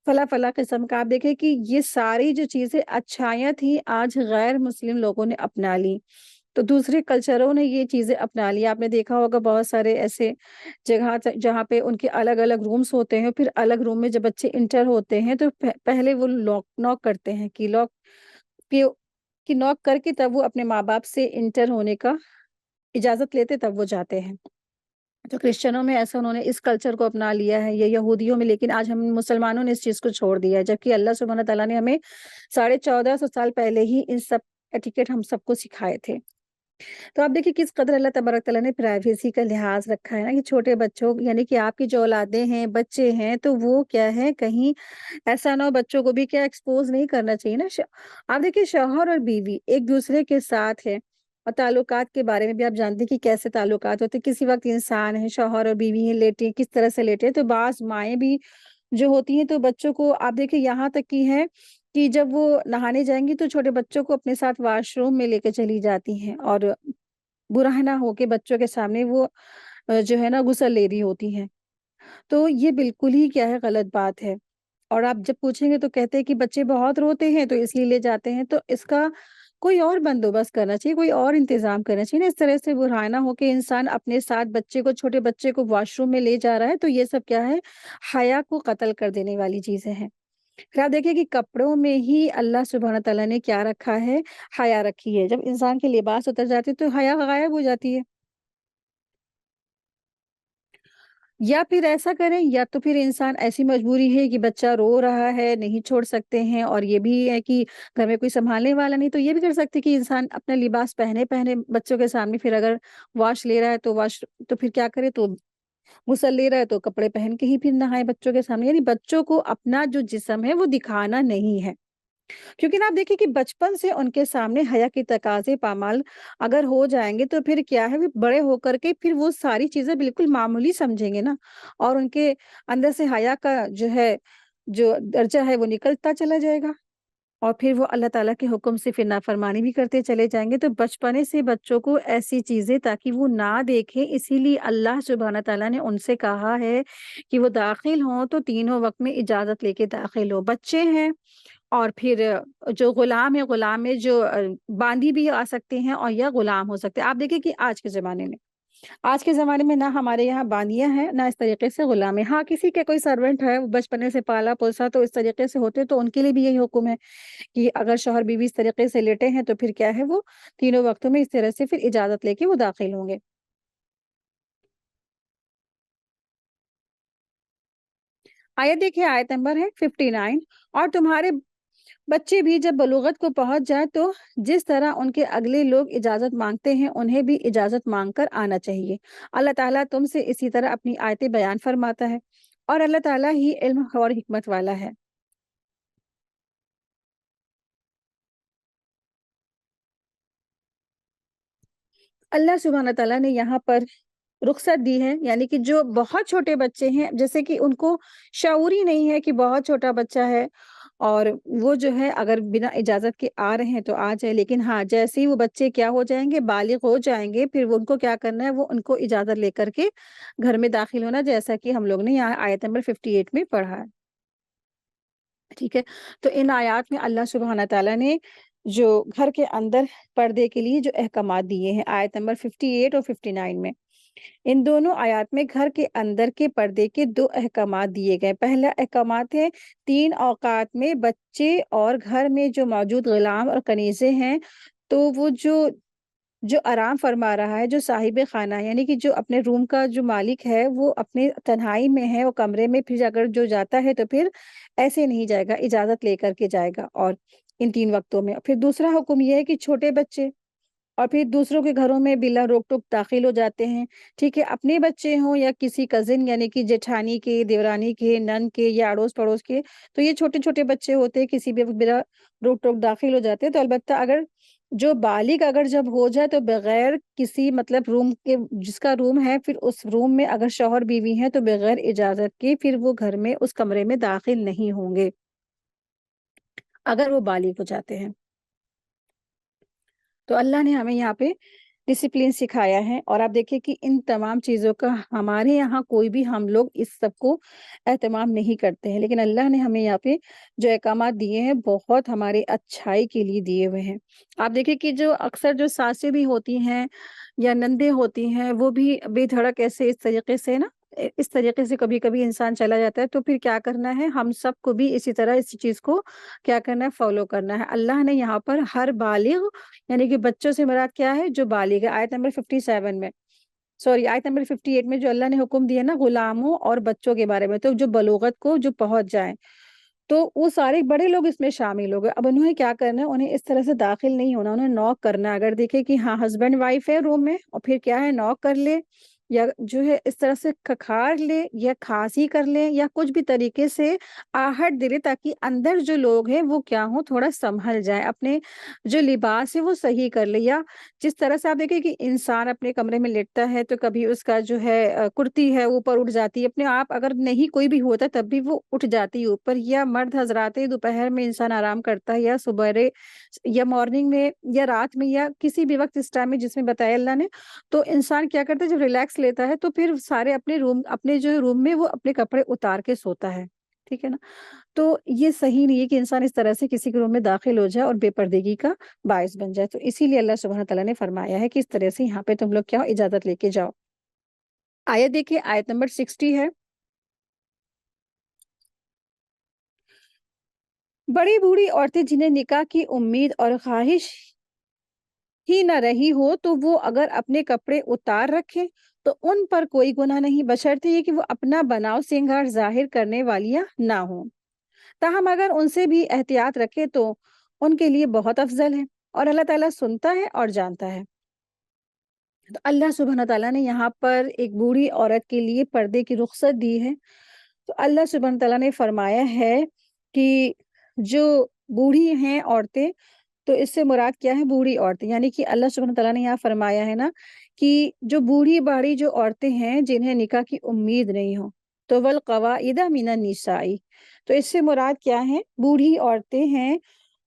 فلاں فلاں قسم کا۔ آپ دیکھیں کہ یہ ساری جو چیزیں اچھائیاں تھیں آج غیر مسلم لوگوں نے اپنا لی، تو دوسرے کلچروں نے یہ چیزیں اپنا لی۔ آپ نے دیکھا ہوگا بہت سارے ایسے جگہ جہاں پہ ان کے الگ الگ رومز ہوتے ہیں، پھر الگ روم میں جب بچے انٹر ہوتے ہیں تو پہلے وہ نوک کرتے ہیں کہ کہ نوک کر کے تب وہ اپنے ماں باپ سے انٹر ہونے کا اجازت لیتے، تب وہ جاتے ہیں۔ تو کرسچنوں میں ایسا انہوں نے اس کلچر کو اپنا لیا ہے، یا یہودیوں میں، لیکن آج ہم مسلمانوں نے اس چیز کو چھوڑ دیا ہے، جبکہ اللہ سبحانہ تعالیٰ نے ہمیں 1450 سال پہلے ہی ان سب ایٹیکیٹ ہم سب کو سکھائے تھے۔ تو آپ دیکھیے کس قدر اللہ تبارک تعالیٰ نے پرائیویسی کا لحاظ رکھا ہے نا، کہ چھوٹے بچوں یعنی کہ آپ کی جو اولادیں ہیں، بچے ہیں، تو وہ کیا ہے کہیں ایسا نہ ہو بچوں کو بھی کیا ایکسپوز نہیں کرنا چاہیے نا۔ آپ دیکھیے شوہر اور بیوی ایک دوسرے کے ساتھ ہے، اور تعلقات کے بارے میں بھی آپ جانتے ہیں کہ کیسے تعلقات ہوتے ہیں۔ کسی وقت انسان ہے، شوہر اور بیوی ہیں، لیٹے کس طرح سے لیٹے، تو بعض مائیں بھی جو ہوتی ہیں تو بچوں کو آپ دیکھیں یہاں تک کی ہے کہ جب وہ نہانے جائیں گی تو چھوٹے بچوں کو اپنے ساتھ واش روم میں لے کے چلی جاتی ہیں، اور برا نہ ہو کے بچوں کے سامنے وہ جو ہے نا غسل لے رہی ہوتی ہیں۔ تو یہ بالکل ہی کیا ہے غلط بات ہے۔ اور آپ جب پوچھیں گے تو کہتے ہیں کہ بچے بہت روتے ہیں تو اس لیے لے جاتے ہیں، تو اس کا کوئی اور بندوبست کرنا چاہیے، کوئی اور انتظام کرنا چاہیے نا۔ اس طرح سے برا نہ ہو کہ انسان اپنے ساتھ بچے کو، چھوٹے بچے کو واش روم میں لے جا رہا ہے، تو یہ سب کیا ہے؟ حیا کو قتل کر دینے والی چیزیں ہیں۔ پھر آپ دیکھیں کہ کپڑوں میں ہی اللہ سبحانہ تعالیٰ نے کیا رکھا ہے؟ حیا رکھی ہے۔ جب انسان کے لباس اتر جاتے ہیں تو حیا غائب ہو جاتی ہے۔ یا پھر ایسا کریں، یا تو پھر انسان ایسی مجبوری ہے کہ بچہ رو رہا ہے، نہیں چھوڑ سکتے ہیں، اور یہ بھی ہے کہ گھر میں کوئی سنبھالنے والا نہیں، تو یہ بھی کر سکتے کہ انسان اپنا لباس پہنے پہنے بچوں کے سامنے، پھر اگر واش لے رہا ہے تو تو پھر کیا کرے؟ تو غسل لے رہا ہے تو کپڑے پہن کے ہی پھر نہائے بچوں کے سامنے۔ یعنی بچوں کو اپنا جو جسم ہے وہ دکھانا نہیں ہے، کیونکہ نا آپ دیکھیں کہ بچپن سے ان کے سامنے حیا کے تقاضے پامال اگر ہو جائیں گے تو پھر کیا ہے؟ وہ بڑے ہو کر کے پھر وہ ساری چیزیں بالکل معمولی سمجھیں گے نا، اور ان کے اندر سے حیا کا جو درجہ ہے وہ نکلتا چلا جائے گا، اور پھر وہ اللہ تعالیٰ کے حکم سے پھر نافرمانی بھی کرتے چلے جائیں گے۔ تو بچپنے سے بچوں کو ایسی چیزیں تاکہ وہ نہ دیکھیں، اسی لیے اللہ سبحانہ تعالیٰ نے ان سے کہا ہے کہ وہ داخل ہوں تو تینوں وقت میں اجازت لے کے داخل ہو۔ بچے ہیں، اور پھر جو غلام ہے، غلام میں جو باندی بھی آ سکتے ہیں اور یا غلام ہو سکتے ہیں۔ آپ دیکھیں کہ آج کے زمانے میں نہ ہمارے یہاں باندیاں ہیں، نہ اس طریقے سے غلام ہے۔ ہاں کسی کے کوئی سرونٹ ہے، وہ بچپنے سے پالا پوسا تو اس طریقے سے ہوتے، تو ان کے لیے بھی یہی حکم ہے کہ اگر شوہر بیوی اس طریقے سے لیٹے ہیں تو پھر کیا ہے؟ وہ تینوں وقتوں میں اس طرح سے پھر اجازت لے کے وہ داخل ہوں گے۔ آیت دیکھیے، آیت نمبر ہے 59۔ اور تمہارے بچے بھی جب بلوغت کو پہنچ جائے تو جس طرح ان کے اگلے لوگ اجازت مانگتے ہیں انہیں بھی اجازت مانگ کر آنا چاہیے۔ اللہ تعالیٰ تم سے اسی طرح اپنی آیتیں بیان فرماتا ہے۔ اور اللہ تعالیٰ ہی علم اور حکمت والا ہے۔ اللہ سبحانہ تعالیٰ نے یہاں پر رخصت دی ہے، یعنی کہ جو بہت چھوٹے بچے ہیں، جیسے کہ ان کو شعور ہی نہیں ہے کہ بہت چھوٹا بچہ ہے، اور وہ جو ہے اگر بنا اجازت کے آ رہے ہیں تو آ جائے، لیکن ہاں جیسے ہی وہ بچے کیا ہو جائیں گے، بالغ ہو جائیں گے، پھر وہ ان کو کیا کرنا ہے، وہ ان کو اجازت لے کر کے گھر میں داخل ہونا، جیسا کہ ہم لوگ نے یہاں آیت نمبر 58 میں پڑھا ہے۔ ٹھیک ہے، تو ان آیات میں اللہ سبحانہ تعالیٰ نے جو گھر کے اندر پردے کے لیے جو احکامات دیے ہیں، آیت نمبر 58 اور 59 میں، ان دونوں آیات میں گھر کے اندر کے پردے کے دو احکامات دیے گئے۔ پہلا احکامات ہے 3 اوقات میں بچے اور گھر میں جو موجود غلام اور کنیزیں ہیں، تو وہ جو آرام فرما رہا ہے، جو صاحب خانہ ہے، یعنی کہ جو اپنے روم کا جو مالک ہے، وہ اپنے تنہائی میں ہے، وہ کمرے میں پھر اگر جو جاتا ہے تو پھر ایسے نہیں جائے گا، اجازت لے کر کے جائے گا، اور ان 3 وقتوں میں۔ پھر دوسرا حکم یہ ہے کہ چھوٹے بچے اور پھر دوسروں کے گھروں میں بلا روک ٹوک داخل ہو جاتے ہیں، ٹھیک ہے، اپنے بچے ہوں یا کسی کزن یعنی کہ جیٹھانی کے، دیورانی کے، نند کے یا اڑوس پڑوس کے، تو یہ چھوٹے چھوٹے بچے ہوتے ہیں، کسی بھی بلا روک ٹوک داخل ہو جاتے ہیں، تو البتہ اگر جو بالغ اگر جب ہو جائے تو بغیر کسی مطلب روم کے، جس کا روم ہے، پھر اس روم میں اگر شوہر بیوی ہیں تو بغیر اجازت کے پھر وہ گھر میں اس کمرے میں داخل نہیں ہوں گے اگر وہ بالغ ہو جاتے ہیں۔ تو اللہ نے ہمیں یہاں پہ ڈسپلن سکھایا ہے، اور آپ دیکھیں کہ ان تمام چیزوں کا ہمارے یہاں کوئی بھی ہم لوگ اس سب کو اہتمام نہیں کرتے ہیں، لیکن اللہ نے ہمیں یہاں پہ جو احکامات دیے ہیں بہت ہمارے اچھائی کے لیے دیے ہوئے ہیں۔ آپ دیکھیں کہ جو اکثر جو ساسیں بھی ہوتی ہیں یا نندیں ہوتی ہیں، وہ بھی بے دھڑک ایسے اس طریقے سے نا، اس طریقے سے کبھی کبھی انسان چلا جاتا ہے، تو پھر کیا کرنا ہے، ہم سب کو بھی اسی طرح اس چیز کو کیا کرنا ہے، فالو کرنا ہے۔ اللہ نے یہاں پر ہر بالغ، یعنی کہ بچوں سے مراد کیا ہے، جو بالغ ہے، آیت نمبر 57 میں، سوری آیت نمبر 58 میں جو اللہ نے حکم دیا نا غلاموں اور بچوں کے بارے میں، تو جو بلوغت کو جو پہنچ جائیں، تو وہ سارے بڑے لوگ اس میں شامل ہو گئے۔ اب انہیں کیا کرنا ہے، انہیں اس طرح سے داخل نہیں ہونا، انہیں نوک کرنا ہے۔ اگر دیکھے کہ ہاں ہسبینڈ وائف ہے روم میں، اور پھر کیا ہے، نوک کر لے، یا جو ہے اس طرح سے کھکھاڑ لے یا کھانسی کر لے یا کچھ بھی طریقے سے آہٹ دے لے، تاکہ اندر جو لوگ ہیں وہ کیا ہوں، تھوڑا سنبھل جائے، اپنے جو لباس ہے وہ صحیح کر لے۔ یا جس طرح سے آپ دیکھیں کہ انسان اپنے کمرے میں لیٹتا ہے تو کبھی اس کا جو ہے کرتی ہے اوپر اٹھ جاتی ہے، اپنے آپ اگر نہیں کوئی بھی ہوتا تب بھی وہ اٹھ جاتی ہے اوپر، یا مرد حضرات دوپہر میں انسان آرام کرتا ہے یا صبح یا مارننگ میں یا رات میں یا کسی بھی وقت اس ٹائم میں جس میں بتایا اللہ نے، تو انسان کیا کرتا ہے، جب ریلیکس لیتا ہے تو پھر سارے اپنے روم، اپنے جو روم میں وہ اپنے کپڑے اتار کے سوتا ہے، ٹھیک ہے نا۔ تو یہ صحیح نہیں ہے کہ انسان اس طرح سے کسی کے روم میں داخل ہو جائے اور بے پردگی کا باعث بن جائے، تو اسی لیے اللہ سبحانہ تعالیٰ نے فرمایا ہے کہ اس طرح سے یہاں پہ تم لوگ کیا ہو، اجازت لے کے جاؤ۔ آیت دیکھیے، آیت نمبر 60 ہے، بڑی بوڑھی عورتیں جنہیں نکاح کی امید اور خواہش ہی نہ رہی ہو، تو وہ اگر اپنے کپڑے اتار رکھیں تو ان پر کوئی گناہ نہیں، بشرطے یہ کہ وہ اپنا بناؤ سنگار ظاہر کرنے والیاں نہ ہوں۔ تاہم اگر ان سے بھی احتیاط رکھے تو ان کے لیے بہت افضل ہے، اور اللہ تعالیٰ سنتا ہے اور جانتا ہے۔ تو اللہ سبحانہ تعالیٰ نے یہاں پر ایک بوڑھی عورت کے لیے پردے کی رخصت دی ہے، تو اللہ سبحانہ تعالیٰ نے فرمایا ہے کہ جو بوڑھی ہیں عورتیں، تو اس سے مراد کیا ہے، بوڑھی عورتیں، یعنی کہ اللہ سبحانہ تعالیٰ نے یہاں فرمایا ہے نا کہ جو بوڑھی باڑی جو عورتیں ہیں جنہیں نکاح کی امید نہیں ہو، تو والقواعد من النساء، تو اس سے مراد کیا ہے، بوڑھی عورتیں ہیں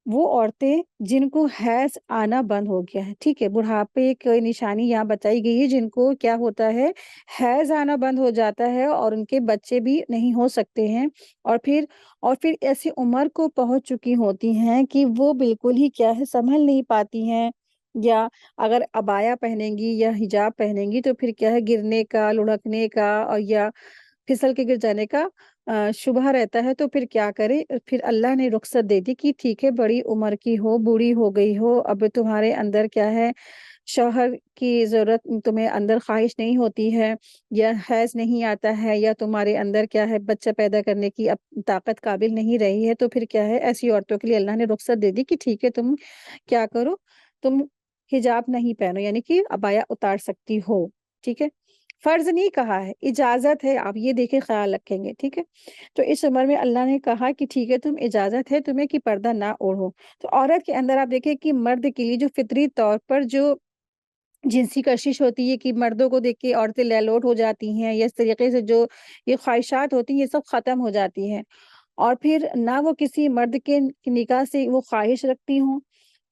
وہ عورتیں جن کو حیض آنا بند ہو گیا ہے، ٹھیک ہے، بڑھاپے کی نشانی یہاں بتائی گئی ہے، جن کو کیا ہوتا ہے، حیض آنا بند ہو جاتا ہے اور ان کے بچے بھی نہیں ہو سکتے ہیں، اور پھر ایسی عمر کو پہنچ چکی ہوتی ہیں کہ وہ بالکل ہی کیا ہے، سنبھل نہیں پاتی ہیں، یا اگر عبایا پہنیں گی یا حجاب پہنیں گی تو پھر کیا ہے، گرنے کا، لڑکنے کا، اور یا پھسل کے گر جانے کا شبہ رہتا ہے، تو پھر کیا کرے، پھر اللہ نے رخصت دے دی کہ ٹھیک ہے، بڑی عمر کی ہو، بوڑھی ہو گئی ہو، اب تمہارے اندر کیا ہے، شوہر کی ضرورت تمہیں اندر خواہش نہیں ہوتی ہے، یا حیض نہیں آتا ہے، یا تمہارے اندر کیا ہے، بچہ پیدا کرنے کی اب طاقت قابل نہیں رہی ہے، تو پھر کیا ہے، ایسی عورتوں کے لیے اللہ نے رخصت دے دی کہ ٹھیک ہے، تم کیا کرو، تم حجاب نہیں پہنو، یعنی کہ عبایا اتار سکتی ہو، ٹھیک ہے۔ فرض نہیں کہا ہے، اجازت ہے، آپ یہ دیکھیں خیال رکھیں گے، ٹھیک ہے؟ تو اس عمر میں اللہ نے کہا کہ ٹھیک ہے تم اجازت ہے تمہیں کہ پردہ نہ اوڑھو۔ تو عورت کے اندر آپ دیکھیں کہ مرد کے لیے جو فطری طور پر جو جنسی کشش ہوتی ہے کہ مردوں کو دیکھ کے عورتیں لیلوٹ ہو جاتی ہیں، یا اس طریقے سے جو یہ خواہشات ہوتی ہیں یہ سب ختم ہو جاتی ہیں، اور پھر نہ وہ کسی مرد کے نکاح سے وہ خواہش رکھتی ہوں،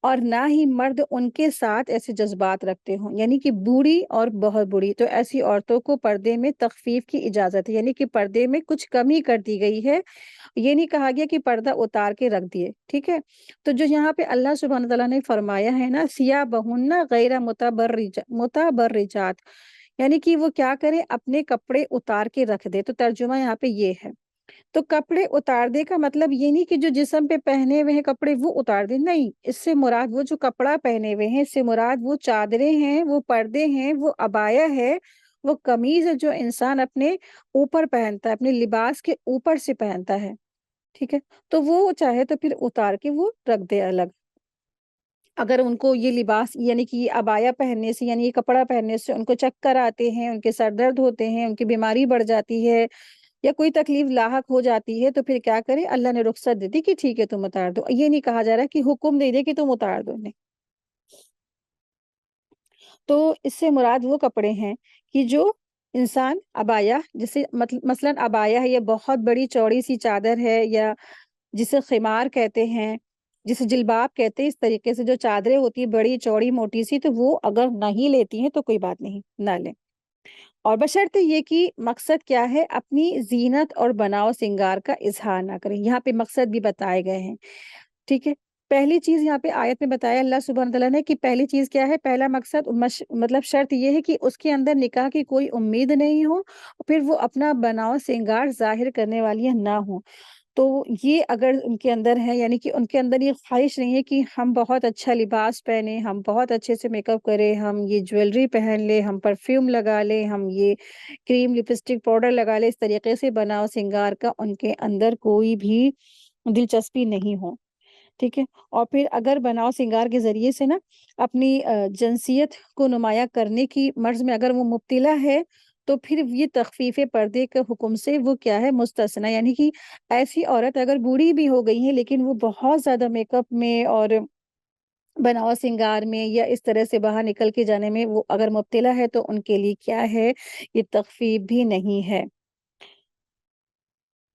اور نہ ہی مرد ان کے ساتھ ایسے جذبات رکھتے ہوں، یعنی کہ بوڑھی اور بہت بوڑھی، تو ایسی عورتوں کو پردے میں تخفیف کی اجازت ہے، یعنی کہ پردے میں کچھ کمی کر دی گئی ہے، یہ نہیں کہا گیا کہ پردہ اتار کے رکھ دیے، ٹھیک ہے؟ تو جو یہاں پہ اللہ سبحانہ تعالیٰ نے فرمایا ہے نا، ثِیَابَہُنَّ غَیْرَ مُتَبَرِّجَاتٍ، یعنی کہ وہ کیا کرے، اپنے کپڑے اتار کے رکھ دے، تو ترجمہ یہاں پہ یہ ہے۔ تو کپڑے اتار دے کا مطلب یہ نہیں کہ جو جسم پہ پہنے ہوئے ہیں کپڑے وہ اتار دے، نہیں، اس سے مراد وہ جو کپڑا پہنے ہوئے ہیں، اس سے مراد وہ چادریں ہیں، وہ پردے ہیں، وہ عبایا ہے، وہ قمیض ہے جو انسان اپنے اوپر پہنتا ہے، اپنے لباس کے اوپر سے پہنتا ہے، ٹھیک ہے؟ تو وہ چاہے تو پھر اتار کے وہ رکھ دے الگ۔ اگر ان کو یہ لباس یعنی کہ یہ عبایا پہننے سے، یعنی یہ کپڑا پہننے سے ان کو چکر آتے ہیں، ان کے سر درد ہوتے ہیں، ان کی بیماری بڑھ جاتی ہے، یا کوئی تکلیف لاحق ہو جاتی ہے، تو پھر کیا کرے، اللہ نے رخصت دے دی کہ ٹھیک ہے تم اتار دو، یہ نہیں کہا جا رہا کہ حکم دے دے کہ تم اتار دو، نہیں۔ تو اس سے مراد وہ کپڑے ہیں کہ جو انسان عبایا، جسے مثلاً عبایا ہے، یہ بہت بڑی چوڑی سی چادر ہے، یا جسے خمار کہتے ہیں، جسے جلباب کہتے ہیں، اس طریقے سے جو چادریں ہوتی ہیں بڑی چوڑی موٹی سی، تو وہ اگر نہیں لیتی ہیں تو کوئی بات نہیں، نہ لیں، اور بشرط یہ کہ مقصد کیا ہے، اپنی زینت اور بناؤ سنگار کا اظہار نہ کریں۔ یہاں پہ مقصد بھی بتائے گئے ہیں، ٹھیک ہے؟ پہلی چیز یہاں پہ آیت میں بتایا اللہ سبحانہ تعالیٰ نے کہ پہلی چیز کیا ہے، پہلا مقصد مطلب شرط یہ ہے کہ اس کے اندر نکاح کی کوئی امید نہیں ہو، پھر وہ اپنا بناؤ سنگار ظاہر کرنے والیاں نہ ہوں۔ تو یہ اگر ان کے اندر ہے، یعنی کہ ان کے اندر یہ خواہش نہیں ہے کہ ہم بہت اچھا لباس پہنیں، ہم بہت اچھے سے میک اپ کریں، ہم یہ جویلری پہن لیں، ہم پرفیوم لگا لیں، ہم یہ کریم لپسٹک پاؤڈر لگا لیں، اس طریقے سے بناؤ سنگار کا ان کے اندر کوئی بھی دلچسپی نہیں ہو، ٹھیک ہے؟ اور پھر اگر بناؤ سنگار کے ذریعے سے نا اپنی جنسیت کو نمایاں کرنے کی مرض میں اگر وہ مبتلا ہے، تو پھر یہ تخفیف پردے کے حکم سے وہ کیا ہے، مستثنی، یعنی کہ ایسی عورت اگر بوڑھی بھی ہو گئی ہے لیکن وہ بہت زیادہ میک اپ میں اور بناؤ سنگار میں یا اس طرح سے باہر نکل کے جانے میں وہ اگر مبتلا ہے، تو ان کے لیے کیا ہے، یہ تخفیف بھی نہیں ہے،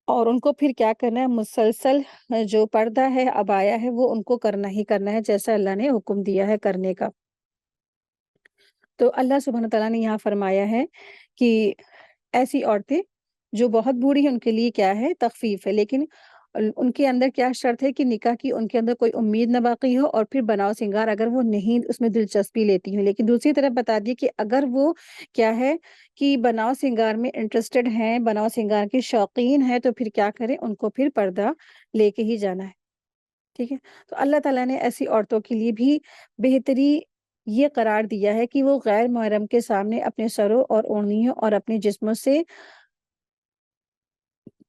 اور ان کو پھر کیا کرنا ہے، مسلسل جو پردہ ہے، عبایا ہے، وہ ان کو کرنا ہی کرنا ہے، جیسا اللہ نے حکم دیا ہے کرنے کا۔ تو اللہ سبحانہ تعالیٰ نے یہاں فرمایا ہے کہ ایسی عورتیں جو بہت بوڑھی ہیں ان کے لیے کیا ہے، تخفیف ہے، لیکن ان کے اندر کیا شرط ہے کہ نکاح کی ان کے اندر کوئی امید نہ باقی ہو، اور پھر بناؤ سنگار اگر وہ نہیں اس میں دلچسپی لیتی ہوں، لیکن دوسری طرف بتا دیے کہ اگر وہ کیا ہے کہ بناؤ سنگار میں انٹرسٹڈ ہیں، بناؤ سنگار کے شوقین ہیں، تو پھر کیا کریں، ان کو پھر پردہ لے کے ہی جانا ہے، ٹھیک ہے؟ تو اللہ تعالیٰ نے ایسی عورتوں کے لیے بھی بہتری یہ قرار دیا ہے کہ وہ غیر محرم کے سامنے اپنے سروں اور اوڑنیوں اور اپنے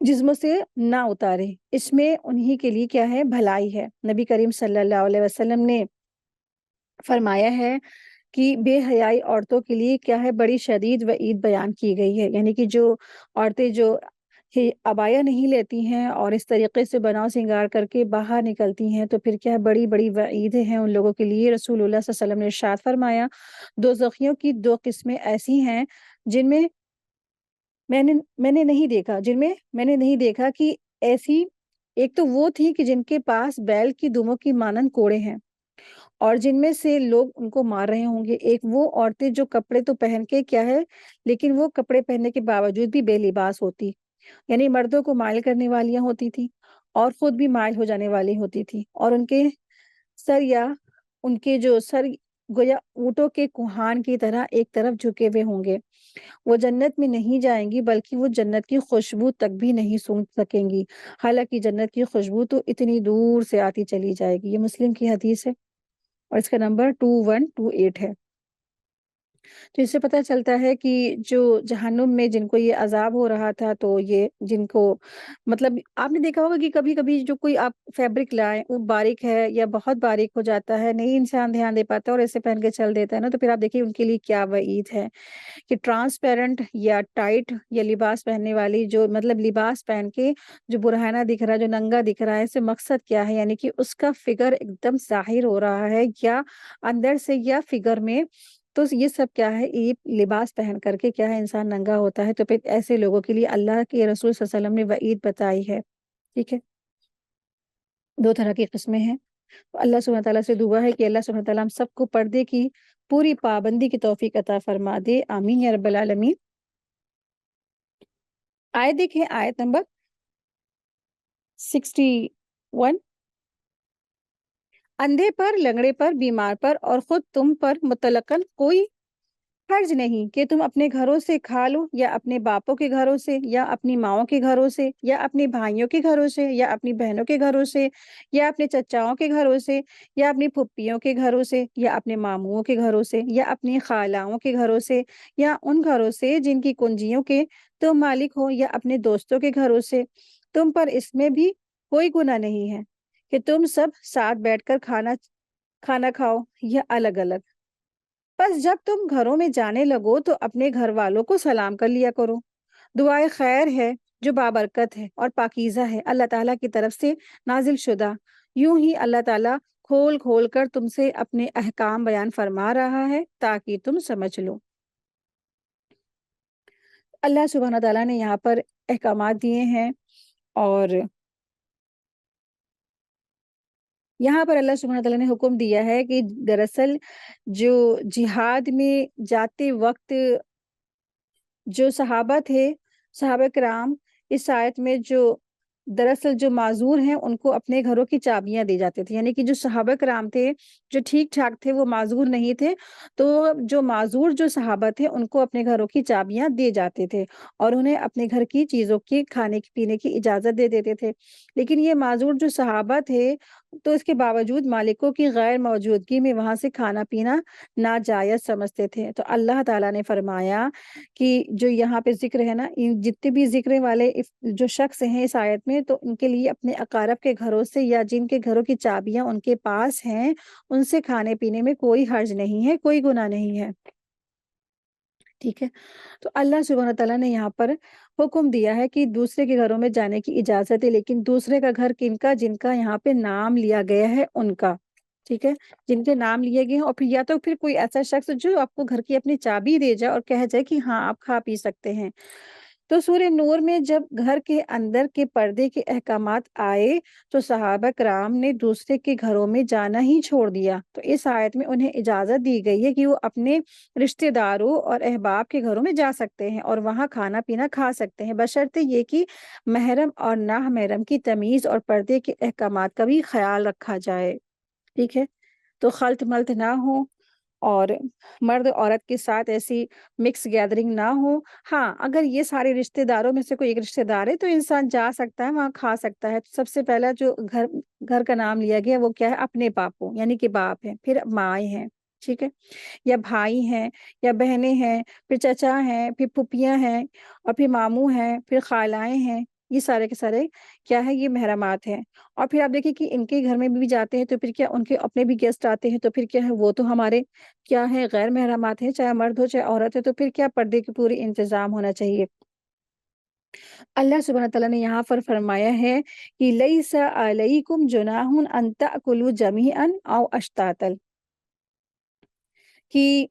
جسموں سے نہ اتارے، اس میں انہی کے لیے کیا ہے، بھلائی ہے۔ نبی کریم صلی اللہ علیہ وسلم نے فرمایا ہے کہ بے حیائی عورتوں کے لیے کیا ہے، بڑی شدید وعید بیان کی گئی ہے، یعنی کہ جو عورتیں جو عبایا نہیں لیتی ہیں اور اس طریقے سے بناؤ سنگار کر کے باہر نکلتی ہیں، تو پھر کیا ہے، بڑی بڑی وعیدیں ہیں ان لوگوں کے لیے۔ رسول اللہ صلی اللہ علیہ وسلم نے ارشاد فرمایا، دوزخیوں کی دو قسمیں ایسی ہیں جن میں میں نے نہیں دیکھا کہ ایسی، ایک تو وہ تھی کہ جن کے پاس بیل کی دموں کی مانند کوڑے ہیں اور جن میں سے لوگ ان کو مار رہے ہوں گے، ایک وہ عورتیں جو کپڑے تو پہن کے کیا ہے، لیکن وہ کپڑے پہننے کے باوجود بھی بے لباس ہوتی، یعنی مردوں کو مائل کرنے والیاں ہوتی تھی اور خود بھی مائل ہو جانے والی ہوتی تھی، اور ان کے سر یا ان کے جو سر گویا اونٹوں کے کوہان کی طرح ایک طرف جھکے ہوئے ہوں گے، وہ جنت میں نہیں جائیں گی بلکہ وہ جنت کی خوشبو تک بھی نہیں سونگھ سکیں گی، حالانکہ جنت کی خوشبو تو اتنی دور سے آتی چلی جائے گی۔ یہ مسلم کی حدیث ہے اور اس کا نمبر 2128 ہے۔ تو اس سے پتہ چلتا ہے کہ جو جہنم میں جن کو یہ عذاب ہو رہا تھا، تو یہ جن کو مطلب آپ نے دیکھا ہوگا کہ کبھی-کبھی جو کوئی آپ فیبرک لائیں، وہ باریک ہے یا بہت باریک ہو جاتا ہے، نہیں انسان دھیان دے پاتا اور ایسے پہن کے چل دیتا ہے نا، تو پھر آپ دیکھیے ان کے لیے کیا وعید ہے کہ ٹرانسپیرنٹ یا ٹائٹ یا لباس پہننے والی جو مطلب لباس پہن کے جو برہنہ دکھ رہا ہے، جو ننگا دکھ رہا ہے، اس سے مقصد کیا ہے؟ یعنی کہ اس کا فگر ایک دم ظاہر ہو رہا ہے یا اندر سے یا فگر میں، تو یہ سب کیا ہے؟ یہ لباس پہن کر کے کیا ہے انسان ننگا ہوتا ہے، تو پھر ایسے لوگوں کے لیے اللہ کے رسول صلی اللہ علیہ وسلم نے وعید بتائی ہے، ٹھیک ہے؟ 2 طرح کی قسمیں ہیں۔ تو اللہ سبحانہ تعالیٰ سے دعا ہے کہ اللہ سبحانہ تعالیٰ ہم سب کو پردے کی پوری پابندی کی توفیق عطا فرما دے، آمین یا رب العالمین۔ آیت دیکھیں، آیت نمبر 61۔ اندھے پر، لنگڑے پر، بیمار پر اور خود تم پر مطلقاً کوئی حرج نہیں کہ تم اپنے گھروں سے کھا لو، یا اپنے باپوں کے گھروں سے، یا اپنی ماؤں کے گھروں سے، یا اپنے بھائیوں کے گھروں سے، یا اپنی بہنوں کے گھروں سے، یا اپنے چچاؤں کے گھروں سے، یا اپنی پھپھیوں کے گھروں سے، یا اپنے ماموؤں کے گھروں سے، یا اپنی خالاؤں کے گھروں سے، یا ان گھروں سے جن کی کنجیوں کے تم مالک ہو، یا اپنے دوستوں کے گھروں سے۔ تم پر اس میں بھی کوئی گناہ نہیں ہے کہ تم سب ساتھ بیٹھ کر کھانا کھاؤ یا الگ الگ۔ بس جب تم گھروں میں جانے لگو تو اپنے گھر والوں کو سلام کر لیا کرو۔ دعائے خیر ہے جو بابرکت ہے اور پاکیزہ ہے، اللہ تعالیٰ کی طرف سے نازل شدہ۔ یوں ہی اللہ تعالیٰ کھول کھول کر تم سے اپنے احکام بیان فرما رہا ہے تاکہ تم سمجھ لو۔ اللہ سبحانہ تعالیٰ نے یہاں پر احکامات دیے ہیں، اور یہاں پر اللہ سبحانہ تعالیٰ نے حکم دیا ہے کہ دراصل جو جہاد میں جاتے وقت جو صحابہ تھے، صحابہ کرام، اس آیت میں جو دراصل جو معذور ہیں ان کو اپنے گھروں کی چابیاں دی جاتی تھی، یعنی کہ جو صحابہ کرام تھے، جو ٹھیک ٹھاک تھے، وہ معذور نہیں تھے، تو جو معذور جو صحابہ تھے ان کو اپنے گھروں کی چابیاں دیے جاتے تھے اور انہیں اپنے گھر کی چیزوں کی کھانے کی پینے کی اجازت دے دیتے تھے۔ لیکن یہ معذور جو صحابہ تھے، تو اس کے باوجود مالکوں کی غیر موجودگی میں وہاں سے کھانا پینا ناجائز سمجھتے تھے، تو اللہ تعالیٰ نے فرمایا کہ جو یہاں پہ ذکر ہے نا، ان جتنے بھی ذکر والے جو شخص ہیں اس آیت میں، تو ان کے لیے اپنے اقارب کے گھروں سے یا جن کے گھروں کی چابیاں ان کے پاس ہیں، ان سے کھانے پینے میں کوئی حرج نہیں ہے، کوئی گناہ نہیں ہے، ٹھیک ہے؟ تو اللہ سبحانہ تعالیٰ نے یہاں پر حکم دیا ہے کہ دوسرے کے گھروں میں جانے کی اجازت ہے، لیکن دوسرے کا گھر کن کا؟ جن کا یہاں پہ نام لیا گیا ہے ان کا، ٹھیک ہے؟ جن کے نام لیے گئے ہیں، اور پھر یا تو پھر کوئی ایسا شخص جو آپ کو گھر کی اپنی چابی دے جائے اور کہہ جائے کہ ہاں آپ کھا پی سکتے ہیں۔ تو سورہ نور میں جب گھر کے اندر کے پردے کے احکامات آئے تو صحابہ کرام نے دوسرے کے گھروں میں جانا ہی چھوڑ دیا، تو اس آیت میں انہیں اجازت دی گئی ہے کہ وہ اپنے رشتہ داروں اور احباب کے گھروں میں جا سکتے ہیں اور وہاں کھانا پینا کھا سکتے ہیں، بشرطے یہ کہ محرم اور نامحرم کی تمیز اور پردے کے احکامات کا بھی خیال رکھا جائے، ٹھیک ہے؟ تو خلط ملط نہ ہو اور مرد عورت کے ساتھ ایسی مکس گیدرنگ نہ ہو۔ ہاں، اگر یہ سارے رشتہ داروں میں سے کوئی ایک رشتہ دار ہے تو انسان جا سکتا ہے، وہاں کھا سکتا ہے۔ تو سب سے پہلا جو گھر کا نام لیا گیا وہ کیا ہے؟ اپنے باپوں، یعنی کہ باپ ہے، پھر مائیں ہیں، ٹھیک ہے؟ یا بھائی ہیں، یا بہنیں ہیں، پھر چچا ہیں، پھر پھپھیاں ہیں، اور پھر ماموں ہیں، پھر خالائیں ہیں، یہ سارے کے سارے کیا ہے؟ یہ محرمات ہیں۔ اور پھر آپ دیکھیں کہ ان کے گھر میں بھی جاتے ہیں تو پھر کیا ان کے اپنے بھی گیسٹ آتے ہیں، تو پھر کیا ہے؟ وہ تو ہمارے کیا ہے؟ غیر محرمات ہیں، چاہے مرد ہو چاہے عورت ہے، تو پھر کیا پردے کی پوری انتظام ہونا چاہیے۔ اللہ سبحانہ تعالیٰ نے یہاں پر فرمایا ہے کہ لیس علیکم جناح ان تأکلوا جمیعا او اشتاتا، کہ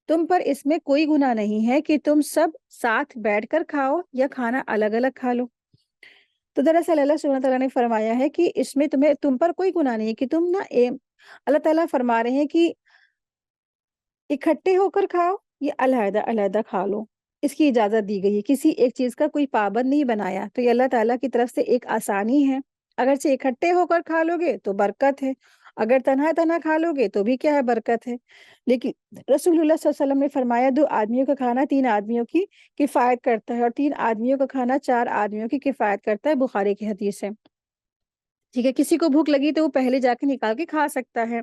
تم پر اس میں کوئی گناہ نہیں ہے کہ تم سب ساتھ بیٹھ کر کھاؤ یا کھانا الگ الگ کھا لو۔ تو دراصل اللہ سبحانہ تعالیٰ نے فرمایا ہے کہ اس میں تم پر کوئی گناہ نہیں ہے کہ تم اللہ تعالیٰ فرما رہے ہیں کہ اکٹھے ہو کر کھاؤ یا علیحدہ علیحدہ کھا لو، اس کی اجازت دی گئی ہے، کسی ایک چیز کا کوئی پابند نہیں بنایا، تو یہ اللہ تعالیٰ کی طرف سے ایک آسانی ہے۔ اگرچہ اکٹھے ہو کر کھا لو گے تو برکت ہے، اگر تنہا تنہا کھا لو گے تو بھی کیا ہے؟ برکت ہے۔ لیکن رسول اللہ صلی اللہ علیہ وسلم نے فرمایا 2 آدمیوں کا کھانا 3 آدمیوں کی کفایت کرتا ہے، اور 3 آدمیوں کا کھانا 4 آدمیوں کی کفایت کرتا ہے، بخاری کی حدیث ہے، ٹھیک ہے؟ کسی کو بھوک لگی تو وہ پہلے جا کے نکال کے کھا سکتا ہے،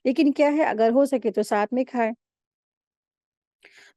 لیکن کیا ہے؟ اگر ہو سکے تو ساتھ میں کھائے۔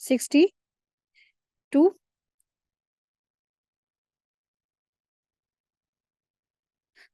62।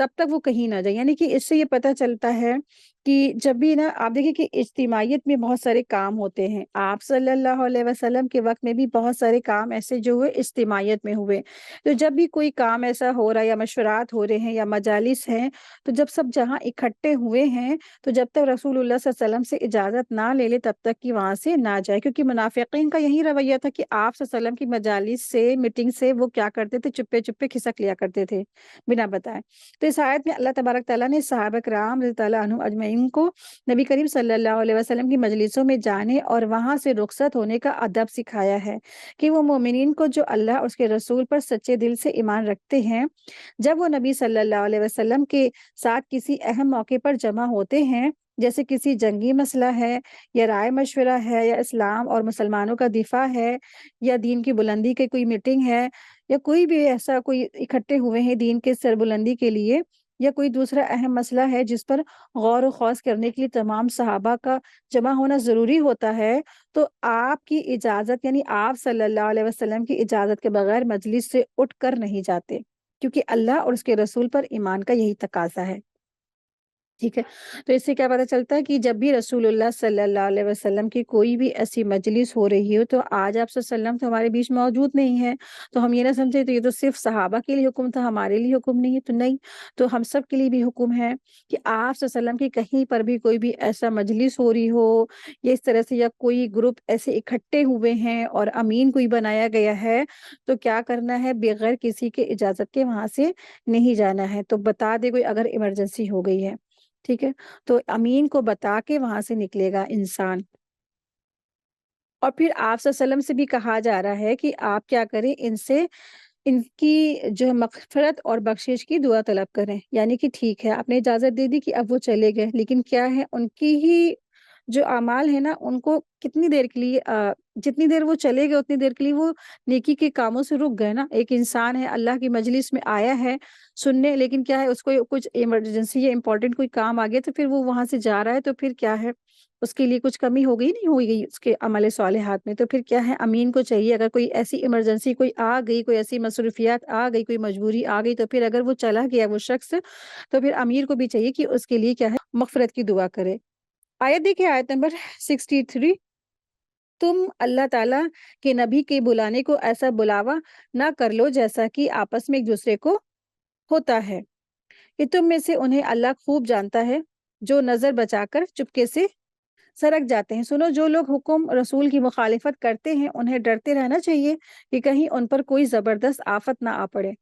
تب تک وہ کہیں نہ جائے۔ یعنی کہ اس سے یہ پتہ چلتا ہے کہ جب بھی نا آپ دیکھیں کہ اجتماعیت میں بہت سارے کام ہوتے ہیں، آپ صلی اللہ علیہ وسلم کے وقت میں بھی بہت سارے کام ایسے جو ہوئے اجتماعیت میں ہوئے۔ تو جب بھی کوئی کام ایسا ہو رہا ہے یا مشورات ہو رہے ہیں یا مجالس ہیں، تو جب سب جہاں اکٹھے ہوئے ہیں تو جب تک رسول اللہ صلی اللہ علیہ وسلم سے اجازت نہ لے لے تب تک کہ وہاں سے نہ جائے، کیونکہ منافقین کا یہی رویہ تھا کہ آپ صلی اللہ علیہ وسلم کی مجالس سے میٹنگ سے وہ کیا کرتے تھے، چپے چپے کھسک لیا کرتے تھے بنا بتائے۔ تو اس آیت میں اللہ تبارک تعالیٰ نے صحابہ کرام رضی اللہ عنہم اجمعین کو نبی کریم صلی اللہ علیہ وسلم کی مجلسوں میں جانے اور وہاں سے رخصت ہونے کا ادب سکھایا ہے کہ وہ مومنین کو جو اللہ اور اس کے رسول پر سچے دل سے ایمان رکھتے ہیں، جب وہ نبی صلی اللہ علیہ وسلم کے ساتھ کسی اہم موقع پر جمع ہوتے ہیں، جیسے کسی جنگی مسئلہ ہے یا رائے مشورہ ہے یا اسلام اور مسلمانوں کا دفاع ہے یا دین کی بلندی کی کوئی میٹنگ ہے یا کوئی بھی ایسا کوئی اکٹھے ہوئے ہیں دین کے سربلندی کے لیے یا کوئی دوسرا اہم مسئلہ ہے جس پر غور و خوض کرنے کے لیے تمام صحابہ کا جمع ہونا ضروری ہوتا ہے، تو آپ کی اجازت یعنی آپ صلی اللہ علیہ وسلم کی اجازت کے بغیر مجلس سے اٹھ کر نہیں جاتے، کیونکہ اللہ اور اس کے رسول پر ایمان کا یہی تقاضا ہے۔ ٹھیک ہے، تو اس سے کیا پتہ چلتا ہے کہ جب بھی رسول اللہ صلی اللہ علیہ وسلم کی کوئی بھی ایسی مجلس ہو رہی ہو، تو آج آپ صلی اللہ علیہ وسلم تو ہمارے بیچ موجود نہیں ہے، تو ہم یہ نہ سمجھے تو یہ تو صرف صحابہ کے لیے حکم تھا، ہمارے لیے حکم نہیں ہے، تو نہیں، تو ہم سب کے لیے بھی حکم ہے کہ آپ صلی اللہ علیہ وسلم کی کہیں پر بھی کوئی بھی ایسا مجلس ہو رہی ہو یا اس طرح سے یا کوئی گروپ ایسے اکٹھے ہوئے ہیں اور امین کوئی بنایا گیا ہے، تو کیا کرنا ہے، بغیر کسی کے اجازت کے وہاں سے نہیں جانا ہے۔ تو بتا دے کوئی اگر ایمرجنسی ہو گئی ہے، ٹھیک ہے، تو امین کو بتا کے وہاں سے نکلے گا انسان۔ اور پھر آپ صلی اللہ علیہ وسلم سے بھی کہا جا رہا ہے کہ آپ کیا کریں، ان سے ان کی جو ہے مغفرت اور بخشش کی دعا طلب کریں، یعنی کہ ٹھیک ہے آپ نے اجازت دے دی کہ اب وہ چلے گئے، لیکن کیا ہے ان کی ہی جو اعمال ہے نا ان کو کتنی دیر کے لیے جتنی دیر وہ چلے گئے اتنی دیر کے لیے وہ نیکی کے کاموں سے رک گئے نا۔ ایک انسان ہے اللہ کی مجلس میں آیا ہے سننے، لیکن کیا ہے اس کو کچھ ایمرجنسی یا امپورٹنٹ کوئی کام آ گیا تو پھر وہ وہاں سے جا رہا ہے، تو پھر کیا ہے اس کے لیے کچھ کمی ہو گئی نہیں ہوئی گئی اس کے عمل صالحات میں، تو پھر کیا ہے امین کو چاہیے اگر کوئی ایسی ایمرجنسی کوئی آ گئی، کوئی ایسی مصروفیات آ گئی، کوئی مجبوری آ گئی، تو پھر اگر وہ چلا گیا وہ شخص، تو پھر امیر کو بھی چاہیے کہ اس کے لیے کیا ہے مغفرت کی دعا کرے۔ آیت دیکھیں، آیت نمبر 63، تم اللہ تعالیٰ کے نبی کے بلانے کو ایسا بلاوا نہ کر لو جیسا کہ آپس میں ایک دوسرے کو ہوتا ہے، کہ تم میں سے انہیں اللہ خوب جانتا ہے جو نظر بچا کر چپکے سے سرک جاتے ہیں۔ سنو، جو لوگ حکم رسول کی مخالفت کرتے ہیں انہیں ڈرتے رہنا چاہیے کہ کہیں ان پر کوئی زبردست آفت نہ آ پڑے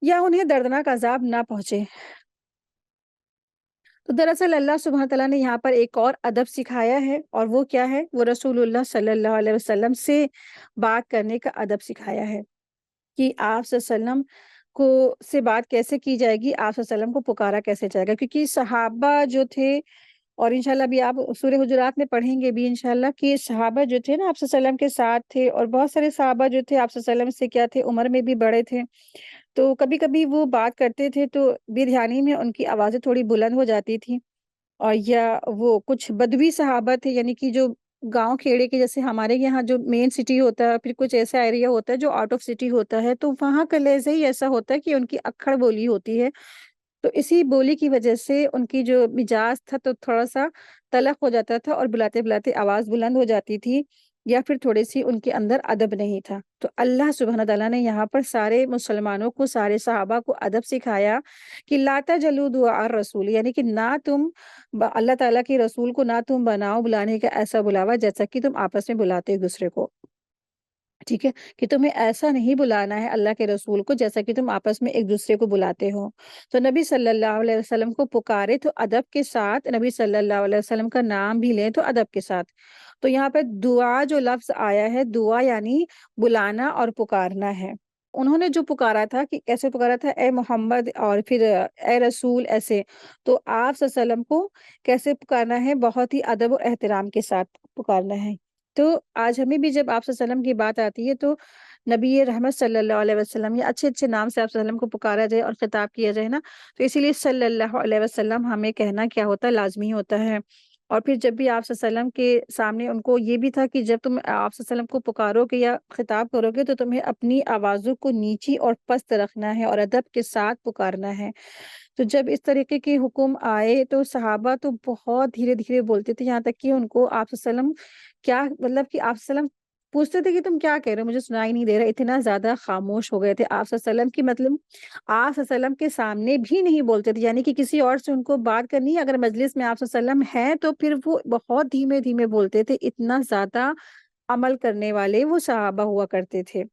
یا انہیں دردناک عذاب نہ پہنچے۔ تو دراصل اللہ سبحانہ تعالیٰ نے یہاں پر ایک اور ادب سکھایا ہے، اور وہ کیا ہے، وہ رسول اللہ صلی اللہ علیہ وسلم سے بات کرنے کا ادب سکھایا ہے کہ آپ صلی اللہ علیہ وسلم کو سے بات کیسے کی جائے گی، آپ صلی اللہ علیہ وسلم کو پکارا کیسے جائے گا، کیونکہ صحابہ جو تھے، اور انشاءاللہ بھی آپ سورہ حجرات میں پڑھیں گے بھی انشاءاللہ کہ صحابہ جو تھے نا آپ صلی اللہ علیہ وسلم کے ساتھ تھے، اور بہت سارے صحابہ جو تھے آپ صلی اللہ علیہ وسلم سے کیا تھے، عمر میں بھی بڑے تھے، تو کبھی کبھی وہ بات کرتے تھے تو بے دھیانی میں ان کی آوازیں تھوڑی بلند ہو جاتی تھی، اور یا وہ کچھ بدوی صحابہ تھے، یعنی کہ جو گاؤں کھیڑے کے، جیسے ہمارے یہاں جو مین سٹی ہوتا ہے، پھر کچھ ایسا ایریا ہوتا ہے جو آؤٹ آف سٹی ہوتا ہے، تو وہاں کا لہجہ ہی ایسا ہوتا ہے کہ ان کی اکھڑ بولی ہوتی ہے، تو اسی بولی کی وجہ سے ان کی جو مزاج تھا تو تھوڑا سا تلخ ہو جاتا تھا، اور بلاتے بلاتے آواز بلند ہو جاتی تھی، یا پھر تھوڑی سی ان کے اندر ادب نہیں تھا۔ تو اللہ سبحانہ تعالیٰ نے یہاں پر سارے مسلمانوں کو، سارے صحابہ کو ادب سکھایا کہ لا تجلوا دعاء الرسول، یعنی کہ نہ تم اللہ تعالیٰ کے رسول کو نہ تم بناؤ بلانے کا ایسا بلاوا جیسا کہ تم آپس میں بلاتے ایک دوسرے کو، ٹھیک ہے، کہ تمہیں ایسا نہیں بلانا ہے اللہ کے رسول کو جیسا کہ تم آپس میں ایک دوسرے کو بلاتے ہو۔ تو نبی صلی اللہ علیہ وسلم کو پکارے تو ادب کے ساتھ، نبی صلی اللہ علیہ وسلم کا نام بھی لیں تو ادب کے ساتھ۔ تو یہاں پہ دعا جو لفظ آیا ہے، دعا یعنی بلانا اور پکارنا ہے۔ انہوں نے جو پکارا تھا کہ کیسے پکارا تھا، اے محمد، اور پھر اے رسول، ایسے، تو آپ صلی اللہ علیہ وسلم کو کیسے پکارنا ہے، بہت ہی ادب و احترام کے ساتھ پکارنا ہے۔ تو آج ہمیں بھی جب آپ صلی اللہ علیہ وسلم کی بات آتی ہے تو نبی رحمت صلی اللہ علیہ وسلم یا اچھے اچھے نام سے آپ صلی اللہ علیہ وسلم کو پکارا جائے اور خطاب کیا جائے نا، تو اسی لیے صلی اللہ علیہ وسلم ہمیں کہنا کیا ہوتا ہے، لازمی ہوتا ہے۔ اور پھر جب بھی آپ صلی اللہ علیہ وسلم کے سامنے ان کو یہ بھی تھا کہ جب تم آپ صلی اللہ علیہ وسلم کو پکارو گے یا خطاب کرو گے تو تمہیں اپنی آوازوں کو نیچی اور پست رکھنا ہے اور ادب کے ساتھ پکارنا ہے۔ تو جب اس طریقے کے حکم آئے تو صحابہ تو بہت دھیرے دھیرے بولتے تھے، یہاں تک کہ ان کو آپ صلی اللہ علیہ وسلم کیا مطلب کہ آپ صلی اللہ علیہ وسلم پوچھتے تھے کہ تم کیا کہہ رہے ہو، مجھے سنائی نہیں دے رہا، اتنا زیادہ خاموش ہو گئے تھے آپ صلی اللہ علیہ وسلم کی مطلب آپ صلی اللہ علیہ وسلم کے سامنے بھی نہیں بولتے تھے، یعنی کہ کسی اور سے ان کو بات کرنی ہے، اگر مجلس میں آپ صلی اللہ علیہ وسلم ہیں تو پھر وہ بہت دھیمے دھیمے بولتے تھے، اتنا زیادہ عمل کرنے والے وہ صحابہ ہوا کرتے تھے۔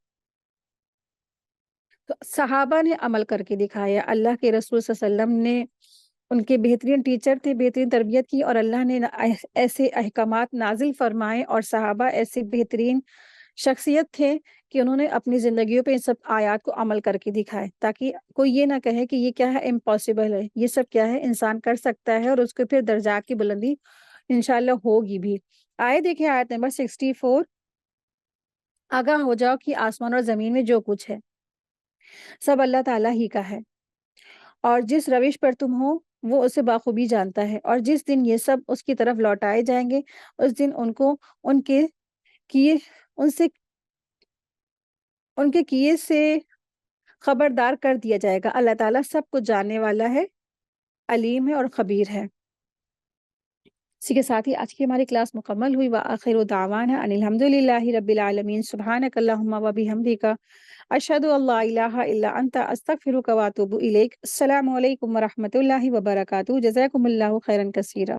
تو صحابہ نے عمل کر کے دکھایا، اللہ کے رسول صلی اللہ علیہ وسلم نے ان کے بہترین ٹیچر تھے، بہترین تربیت کی، اور اللہ نے ایسے احکامات نازل فرمائے، اور صحابہ ایسے بہترین شخصیت تھے کہ انہوں نے اپنی زندگیوں پہ ان سب آیات کو عمل کر کے دکھائے، تاکہ کوئی یہ نہ کہے کہ یہ کیا ہے، امپاسبل ہے، یہ سب کیا ہے، انسان کر سکتا ہے، اور اس کو پھر درجات کی بلندی انشاءاللہ ہوگی بھی۔ آئے دیکھیں آیت نمبر 64، آگاہ ہو جاؤ کہ آسمان اور زمین میں جو کچھ ہے سب اللہ تعالیٰ ہی کا ہے، اور جس روش پر تم ہو وہ اسے بخوبی جانتا ہے، اور جس دن یہ سب اس کی طرف لوٹائے جائیں گے اس دن ان کو ان کے کیے ان سے ان کے کیے سے خبردار کر دیا جائے گا۔ اللہ تعالیٰ سب کچھ جاننے والا ہے، علیم ہے اور خبیر ہے۔ اسی کے ساتھ ہی آج کی ہماری کلاس مکمل ہوئی، وآخر دعوانا ان الحمد للہ رب العالمین، سبحانک اللہم و بحمدک، اشہد ان لا الہ الا انت، استغفرک و اتوب الیک۔ السلام علیکم و رحمۃ اللہ وبرکاتہ، جزاکم اللہ خیرا کثیرا۔